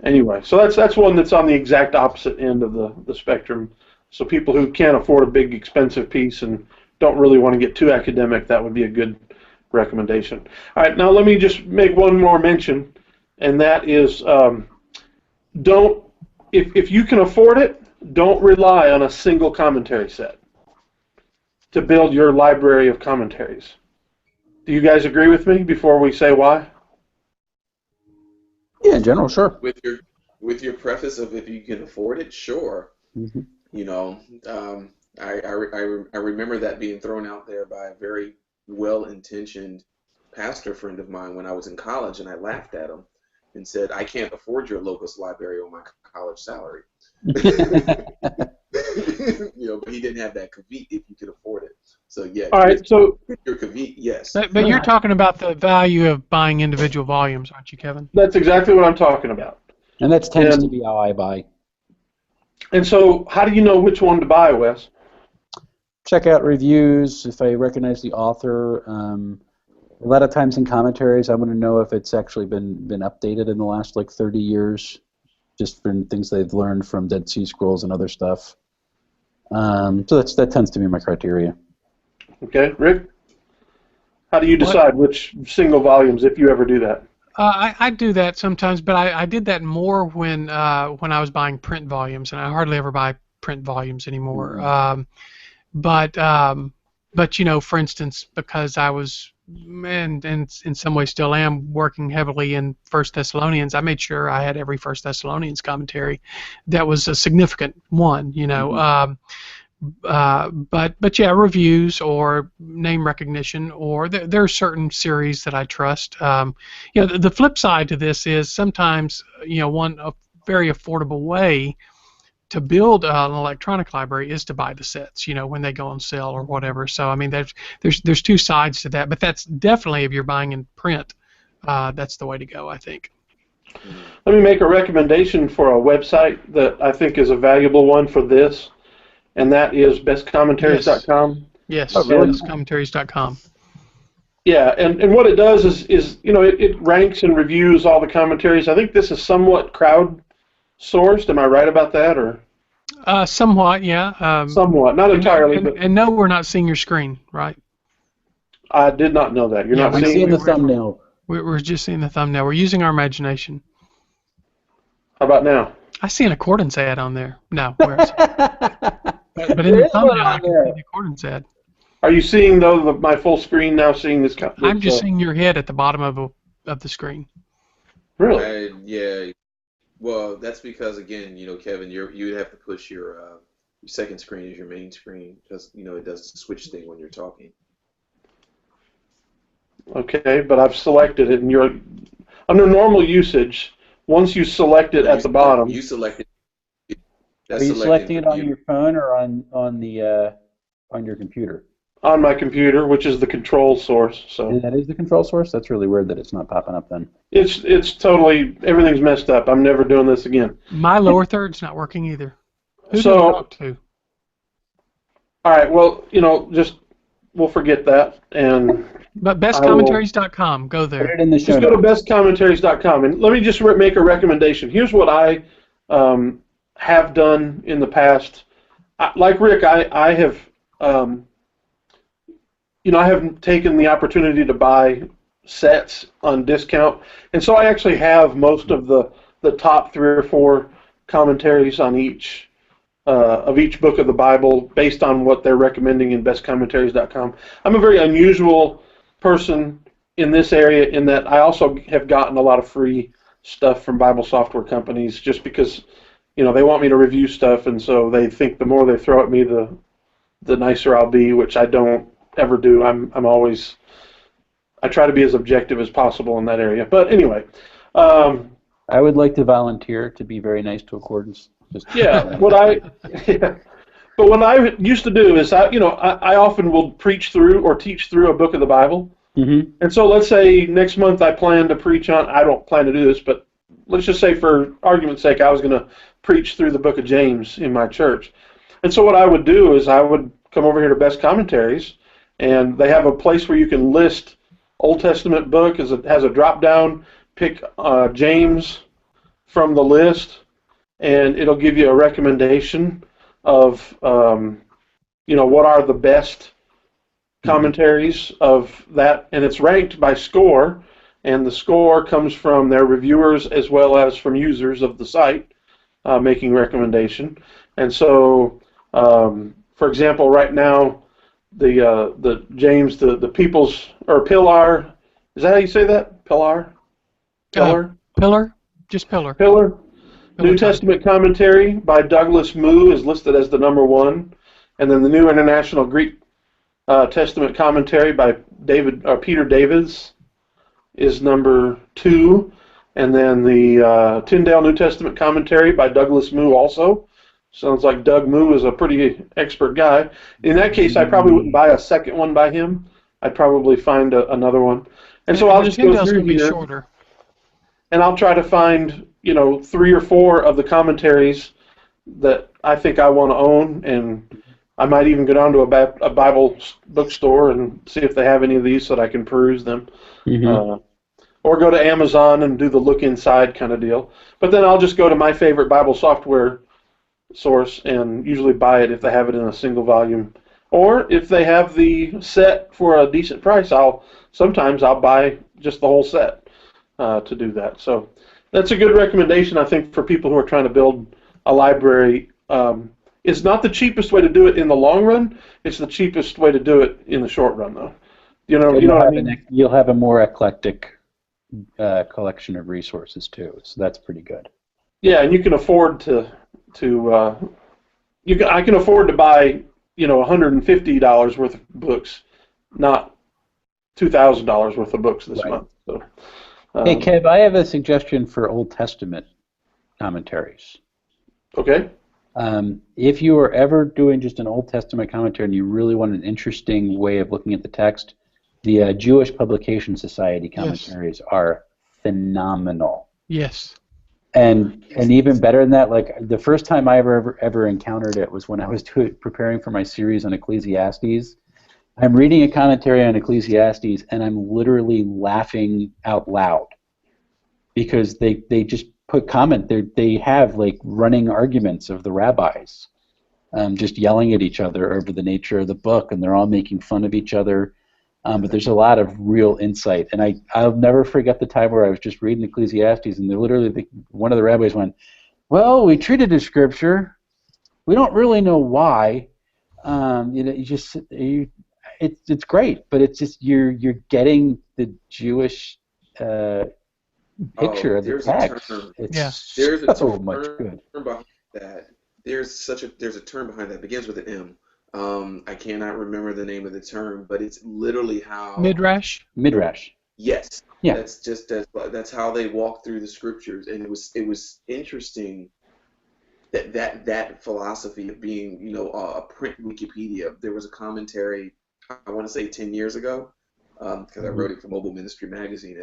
Anyway, so that's one that's on the exact opposite end of the spectrum. So people who can't afford a big expensive piece and don't really want to get too academic, that would be a good recommendation. All right, now let me just make one more mention, and that is don't, if you can afford it, don't rely on a single commentary set to build your library of commentaries. Do you guys agree with me before we say why? Yeah, in general, sure. With your preface of if you can afford it, sure. Mm-hmm. You know, I remember that being thrown out there by a very well-intentioned pastor friend of mine when I was in college, and I laughed at him and said, "I can't afford your Locust library on my college salary." But he didn't have that kavit if you could afford it. So yeah, all right, so your kavit, yes. But you're talking about the value of buying individual volumes, aren't you, Kevin? that's exactly what I'm talking about. And that tends to be how I buy. And so how do you know which one to buy, Wes? Check out reviews, if I recognize the author. A lot of times in commentaries, I want to know if it's actually been updated in the last 30 years, just from things they've learned from Dead Sea Scrolls and other stuff. So that tends to be my criteria. Okay, Rick? How do you decide which single volumes, if you ever do that? I do that sometimes, but I did that more when I was buying print volumes, and I hardly ever buy print volumes anymore. Mm-hmm. But for instance, because I was, and in some ways still am, working heavily in First Thessalonians, I made sure I had every First Thessalonians commentary that was a significant one. Mm-hmm. But yeah, reviews or name recognition, or there are certain series that I trust. The flip side to this is sometimes a very affordable way to build an electronic library is to buy the sets, when they go on sale or whatever. So I mean, there's two sides to that, but that's definitely, if you're buying in print, that's the way to go, I think. Let me make a recommendation for a website that I think is a valuable one for this, and that is bestcommentaries.com. Yes, Oh, really? commentaries.com. Yeah, and what it does is it ranks and reviews all the commentaries. I think this is somewhat crowdsourced. Am I right about that, or? Somewhat, yeah. Somewhat, not entirely, but and no, we're not seeing your screen, right? I did not know that. You're Yeah, not I'm seeing seeing me? the thumbnail. We're just seeing the thumbnail. We're using our imagination. How about now? I see an accordance ad on there. No, where is it? But in There the is one thumbnail, I on can there. see the accordance ad. Are you seeing though my full screen now? Seeing this? I'm just seeing your head at the bottom of the screen. Really? Yeah. Well, that's because again, Kevin, you'd have to push your second screen as your main screen because it does the switch thing when you're talking. Okay, but I've selected it, and you're under normal usage. Once you select it at the bottom, You select it. Are you selecting it on your phone or on your computer? On my computer, which is the control source. So And that is the control source? That's really weird that it's not popping up then. it's totally, everything's messed up. I'm never doing this again. My lower third's not working either. Who do So- I talk to? All right, well, we'll forget that, and But bestcommentaries.com. Go Put there. it in the show just go to notes. bestcommentaries.com. And let me just make a recommendation. Here's what I have done in the past. Like Rick, I have I haven't taken the opportunity to buy sets on discount, and so I actually have most of the top 3 or 4 commentaries on each of each book of the Bible based on what they're recommending in bestcommentaries.com. I'm a very unusual person in this area in that I also have gotten a lot of free stuff from Bible software companies just because they want me to review stuff, and so they think the more they throw at me, the nicer I'll be, which I don't ever do. I try to be as objective as possible in that area. But anyway, I would like to volunteer to be very nice to Accordance. But what I used to do is I often will preach through or teach through a book of the Bible. Mm-hmm. And so let's say next month I plan to preach on, I don't plan to do this, but let's just say for argument's sake I was going to preach through the book of James in my church. And so what I would do is I would come over here to Best Commentaries, and they have a place where you can list Old Testament book. It has a drop down, pick James from the list, and it'll give you a recommendation of what are the best commentaries of that, and it's ranked by score, and the score comes from their reviewers as well as from users of the site making recommendation. And so, for example, right now, the James, the People's, or Pillar, is that how you say that? Pillar? Pillar? Just Pillar. Pillar. New Testament Commentary by Douglas Moo is listed as the number 1. And then the New International Greek Testament Commentary by Peter Davids is number 2. And then the Tyndale New Testament Commentary by Douglas Moo also. Sounds like Doug Moo is a pretty expert guy. In that case, I probably wouldn't buy a second one by him. I'd probably find another one. And so I'll just go through here. Shorter. And I'll try to find, 3 or 4 of the commentaries that I think I want to own, and I might even go down to a Bible bookstore and see if they have any of these so that I can peruse them. Or go to Amazon and do the look inside kind of deal. But then I'll just go to my favorite Bible software source and usually buy it if they have it in a single volume. Or if they have the set for a decent price, sometimes I'll buy just the whole set to do that. So that's a good recommendation, I think, for people who are trying to build a library. It's not the cheapest way to do it in the long run. It's the cheapest way to do it in the short run, though. You know what I mean? You'll have a more eclectic collection of resources too, so that's pretty good. Yeah, and you can afford I can afford to buy $150 worth of books, not $2,000 worth of books this month. So, hey, Kev, I have a suggestion for Old Testament commentaries. Okay. If you are ever doing just an Old Testament commentary and you really want an interesting way of looking at the text, the Jewish Publication Society commentaries are phenomenal. Yes. And even better than that, like the first time I ever encountered it was when I was preparing for my series on Ecclesiastes. I'm reading a commentary on Ecclesiastes, and I'm literally laughing out loud because they just put they have like running arguments of the rabbis, just yelling at each other over the nature of the book, and they're all making fun of each other. But there's a lot of real insight, and I'll never forget the time where I was just reading Ecclesiastes, and they're literally one of the rabbis went, "Well, we treated it as scripture. We don't really know why. It's great, but it's just you're getting the Jewish picture of the text. There's so much good. Behind that. There's a term behind that. It begins with an M. I cannot remember the name of the term, but it's literally how Midrash. Yes. Yeah. That's how they walk through the scriptures, and it was interesting that philosophy of being a print Wikipedia. There was a commentary I want to say 10 years ago because I wrote it for Mobile Ministry Magazine.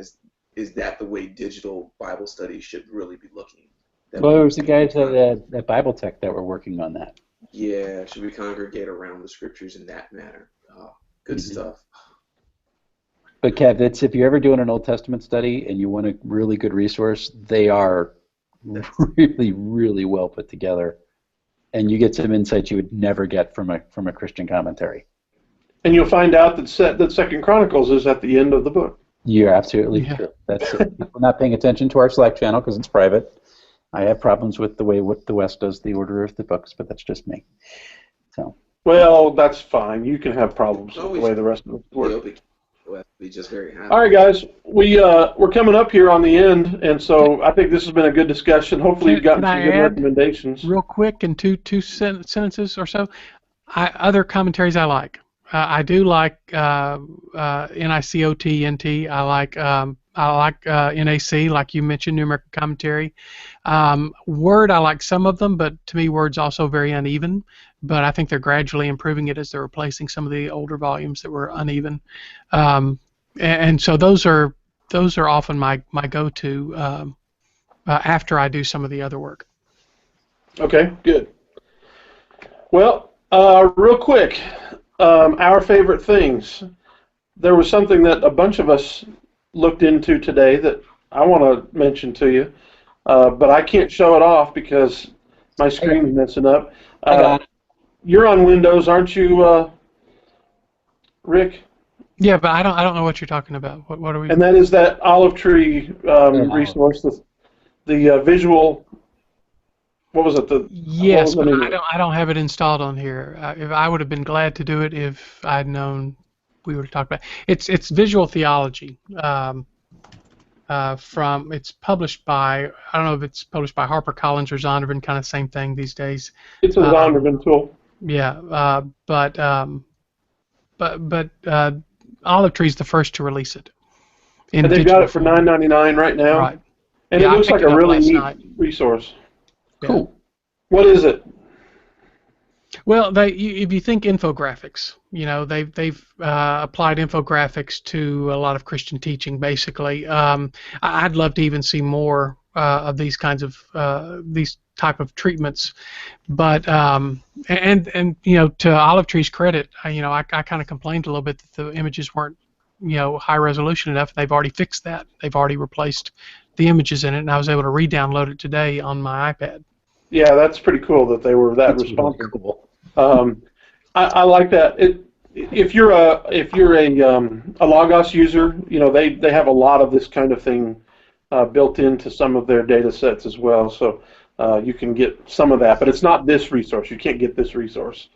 Is that the way digital Bible studies should really be looking? Well, it was the guys at Bible Tech that were working on that. Yeah, should we congregate around the scriptures in that manner? Oh, good stuff. But Kev, if you're ever doing an Old Testament study and you want a really good resource, they are really, really well put together, and you get some insights you would never get from a Christian commentary. And you'll find out that Second Chronicles is at the end of the book. You're absolutely true. That's people not paying attention to our Slack channel because it's private. I have problems with the way what the West does the order of the books, but that's just me. So. Well, that's fine. You can have problems with the way the rest of it works. Be just very happy. All right, guys, we're coming up here on the end, and so I think this has been a good discussion. Hopefully, you've gotten some good recommendations. Real quick, in two sentences or so, other commentaries I like. I do like NICOT. I like NAC, like you mentioned, New American Commentary. Word, I like some of them, but to me, Word's also very uneven. But I think they're gradually improving it as they're replacing some of the older volumes that were uneven. And so those are often my go-to after I do some of the other work. Okay, good. Well, real quick, our favorite things. There was something that a bunch of us looked into today that I want to mention to you. but I can't show it off because my screen's messing up. I got it. You're on Windows, aren't you, Rick? Yeah, but I don't know what you're talking about. What are we? And that is that olive tree resource, the visual. What was it? Yes, what was the but name of it? I don't have it installed on here. If I would have been glad to do it if I'd known we would have talked about it. It's visual theology. It's published by, I don't know if it's published by HarperCollins or Zondervan, kind of same thing these days. It's a Zondervan tool. Yeah, but Olive Tree's the first to release it. In And they've got digital it for form. $9.99 right now. Right. And Yeah, it I looks picked like it a up really last neat night. resource. Cool. What is it? Well, if you think infographics, they've applied infographics to a lot of Christian teaching. Basically, I'd love to even see more of these kinds of these type of treatments. But and to Olive Tree's credit, I kind of complained a little bit that the images weren't high resolution enough. They've already fixed that. They've already replaced the images in it, and I was able to re-download it today on my iPad. Yeah, that's pretty cool that they were that That's responsive. really cool. I like that. If you're a Logos user, they have a lot of this kind of thing built into some of their data sets as well. So you can get some of that, but it's not this resource. You can't get this resource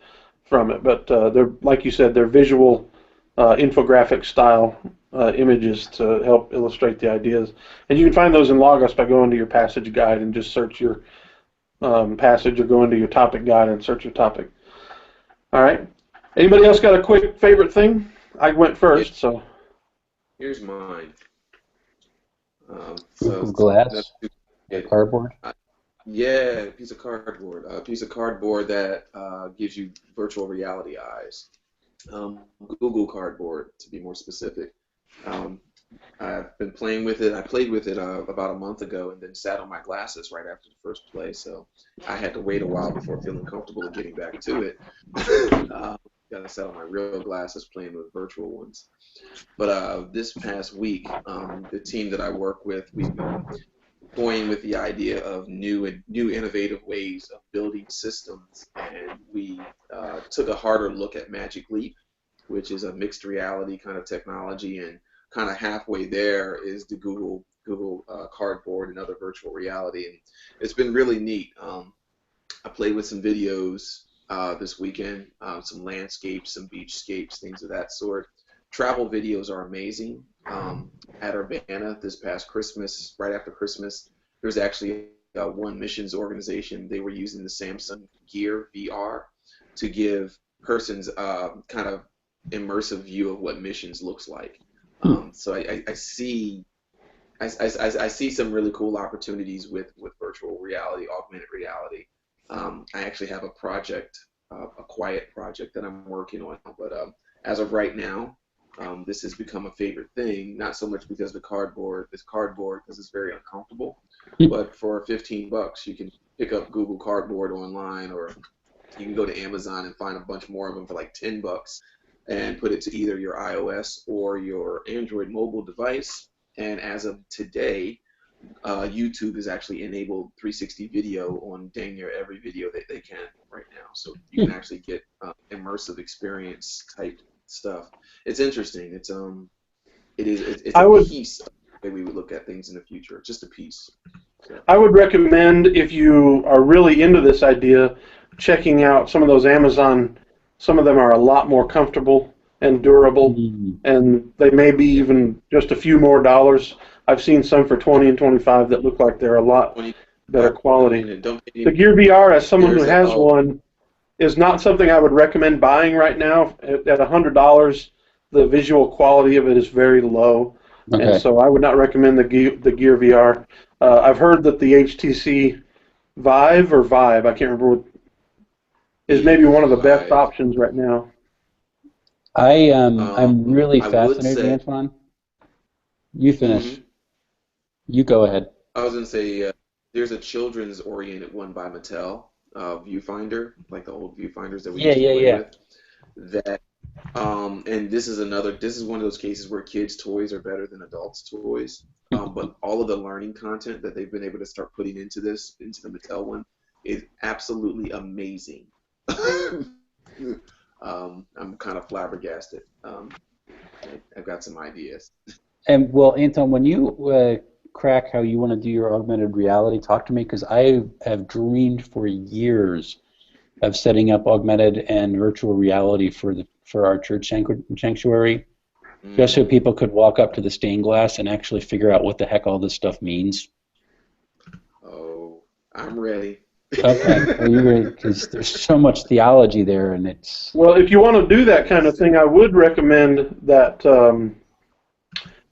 from it. But they're, like you said, they're visual infographic style images to help illustrate the ideas. And you can find those in Logos by going to your passage guide and just search your passage, or go into your topic guide and search your topic. All right. Anybody else got a quick favorite thing? I went first, so. Here's mine. Glass, cardboard. Yeah, a piece of cardboard. A piece of cardboard that gives you virtual reality eyes. Google Cardboard, to be more specific. I've been playing with it. I played with it about a month ago, and then sat on my glasses right after the first play. So I had to wait a while before feeling comfortable getting back to it. Got to set on my real glasses, playing with virtual ones. But this past week, the team that I work with, we've been toying with the idea of new innovative ways of building systems, and we took a harder look at Magic Leap, which is a mixed reality kind of technology, and kind of halfway there is the Google Cardboard and other virtual reality, and it's been really neat. I played with some videos this weekend, some landscapes, some beachscapes, things of that sort. Travel videos are amazing. At Urbana this past Christmas, right after Christmas, there's actually one missions organization. They were using the Samsung Gear VR to give persons kind of immersive view of what missions looks like. So I see some really cool opportunities with virtual reality, augmented reality. I actually have a project, a quiet project that I'm working on, but as of right now, this has become a favorite thing, not so much because this cardboard because it's very uncomfortable, but for $15 you can pick up Google Cardboard online, or you can go to Amazon and find a bunch more of them for like $10 and put it to either your iOS or your Android mobile device. And as of today, YouTube has actually enabled 360 video on dang near every video that they can right now. So you can actually get immersive experience type stuff. It's interesting. It's a piece of the way we would look at things in the future. Just a piece. So. I would recommend, if you are really into this idea, checking out some of those Amazon. Some of them are a lot more comfortable and durable, and they may be even just a few more dollars. I've seen some for $20 and $25 that look like they're a lot better quality. The Gear VR, as someone who has one, is not something I would recommend buying right now. At $100, the visual quality of it is very low, and so I would not recommend the Gear VR. I've heard that the HTC Vive, I can't remember what, is maybe one of the best options right now. I'm really fascinated, Antoine. You finish. You go ahead. I was going to say there's a children's oriented one by Mattel, Viewfinder, like the old viewfinders that we used to play with. And this is one of those cases where kids' toys are better than adults' toys. But all of the learning content that they've been able to start putting into the Mattel one, is absolutely amazing. I'm kind of flabbergasted. I've got some ideas. And well, Anton, when you crack how you want to do your augmented reality, talk to me, because I have dreamed for years of setting up augmented and virtual reality for our church sanctuary, just so people could walk up to the stained glass and actually figure out what the heck all this stuff means. Oh, I'm ready. Okay, well, you're ready, because there's so much theology there, and it's... Well, if you want to do that kind of thing, I would recommend that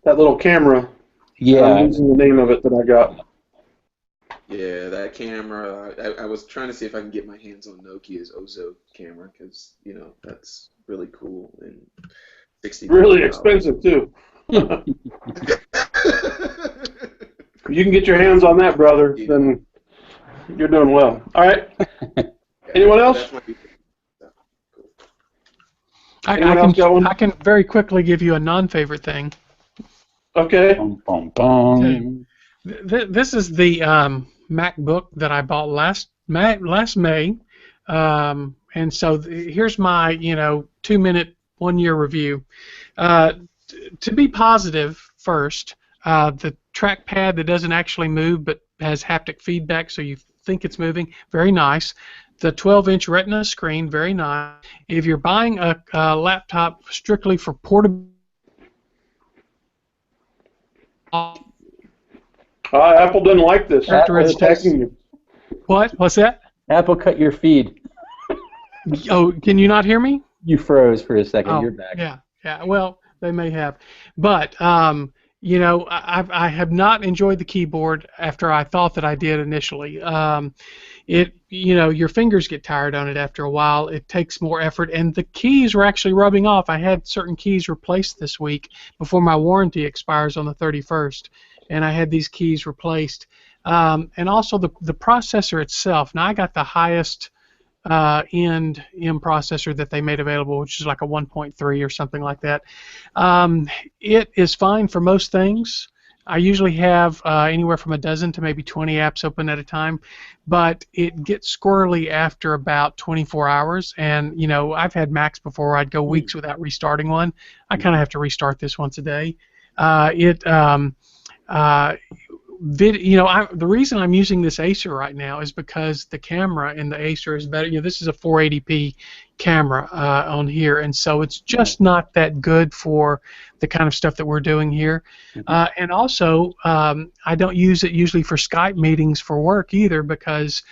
that little camera. Yeah. I'm losing the name of it that I got. Yeah, that camera. I was trying to see if I can get my hands on Nokia's Ozo camera, because that's really cool and $60. Really expensive too. You can get your hands on that, brother. Then you're doing well. All right. Anyone else? I can very quickly give you a non-favorite thing. Okay. Bum, bum, bum. This is the MacBook that I bought last May, and so here's my 2-minute 1-year review. To be positive first, the trackpad that doesn't actually move but has haptic feedback, so you think it's moving, very nice. The 12-inch Retina screen, very nice. If you're buying a laptop strictly for portability, Apple doesn't like this. Characteristics. They're attacking you. What? What's that? Apple cut your feed. Oh, can you not hear me? You froze for a second. Oh, You're back. Yeah. Well, they may have, but I have not enjoyed the keyboard after I thought that I did initially. Your fingers get tired on it after a while. It takes more effort, and the keys were actually rubbing off. I had certain keys replaced this week before my warranty expires on the 31st, and I had these keys replaced. And also the processor itself. Now I got the highest end M processor that they made available, which is like a 1.3 or something like that. It is fine for most things. I usually have anywhere from a dozen to maybe 20 apps open at a time, but it gets squirrely after about 24 hours. And I've had Macs before where I'd go weeks without restarting one. I kind of have to restart this once a day. The reason I'm using this Acer right now is because the camera in the Acer is better. This is a 480p camera on here, and so it's just not that good for the kind of stuff that we're doing here. And also, I don't use it usually for Skype meetings for work either, because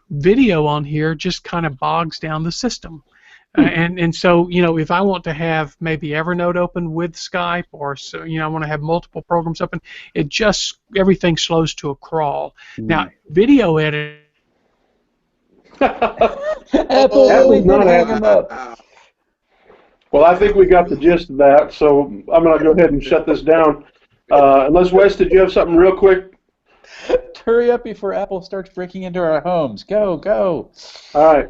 video on here just kind of bogs down the system. And so if I want to have maybe Evernote open with Skype, or I want to have multiple programs open, everything slows to a crawl. Now video editing. Apple's not hanging up. Well, I think we got the gist of that, so I'm going to go ahead and shut this down. Unless, Wes, did you have something real quick? Hurry up before Apple starts breaking into our homes. Go. All right.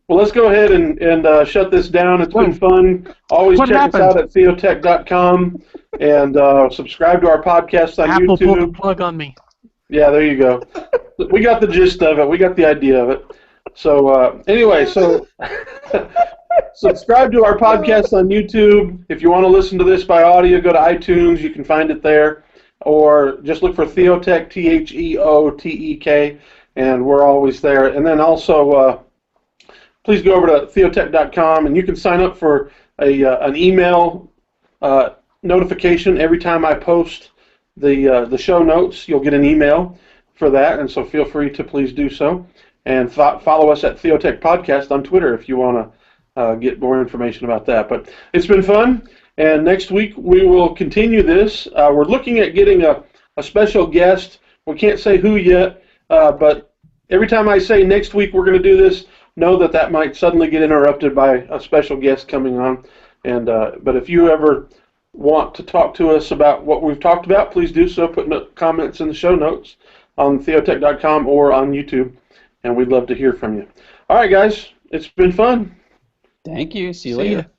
Well, let's go ahead and shut this down. It's been fun. Always check us out at Theotek.com and subscribe to our podcast on Apple YouTube. pulled the plug on me. Yeah, there you go. We got the gist of it. We got the idea of it. So anyway, subscribe to our podcast on YouTube. If you want to listen to this by audio, go to iTunes. You can find it there. Or just look for Theotek, Theotek, and we're always there. And then also, please go over to Theotek.com, and you can sign up for an email notification every time I post the show notes. You'll get an email for that, and so feel free to please do so. And follow us at Theotek Podcast on Twitter if you want to get more information about that. But it's been fun, and next week we will continue this. We're looking at getting a special guest. We can't say who yet, but every time I say next week we're going to do this, know that might suddenly get interrupted by a special guest coming on. And but if you ever want to talk to us about what we've talked about, please do so. Put comments in the show notes on Theotek.com or on YouTube, and we'd love to hear from you. All right, guys, it's been fun. Thank you. See you See ya. later.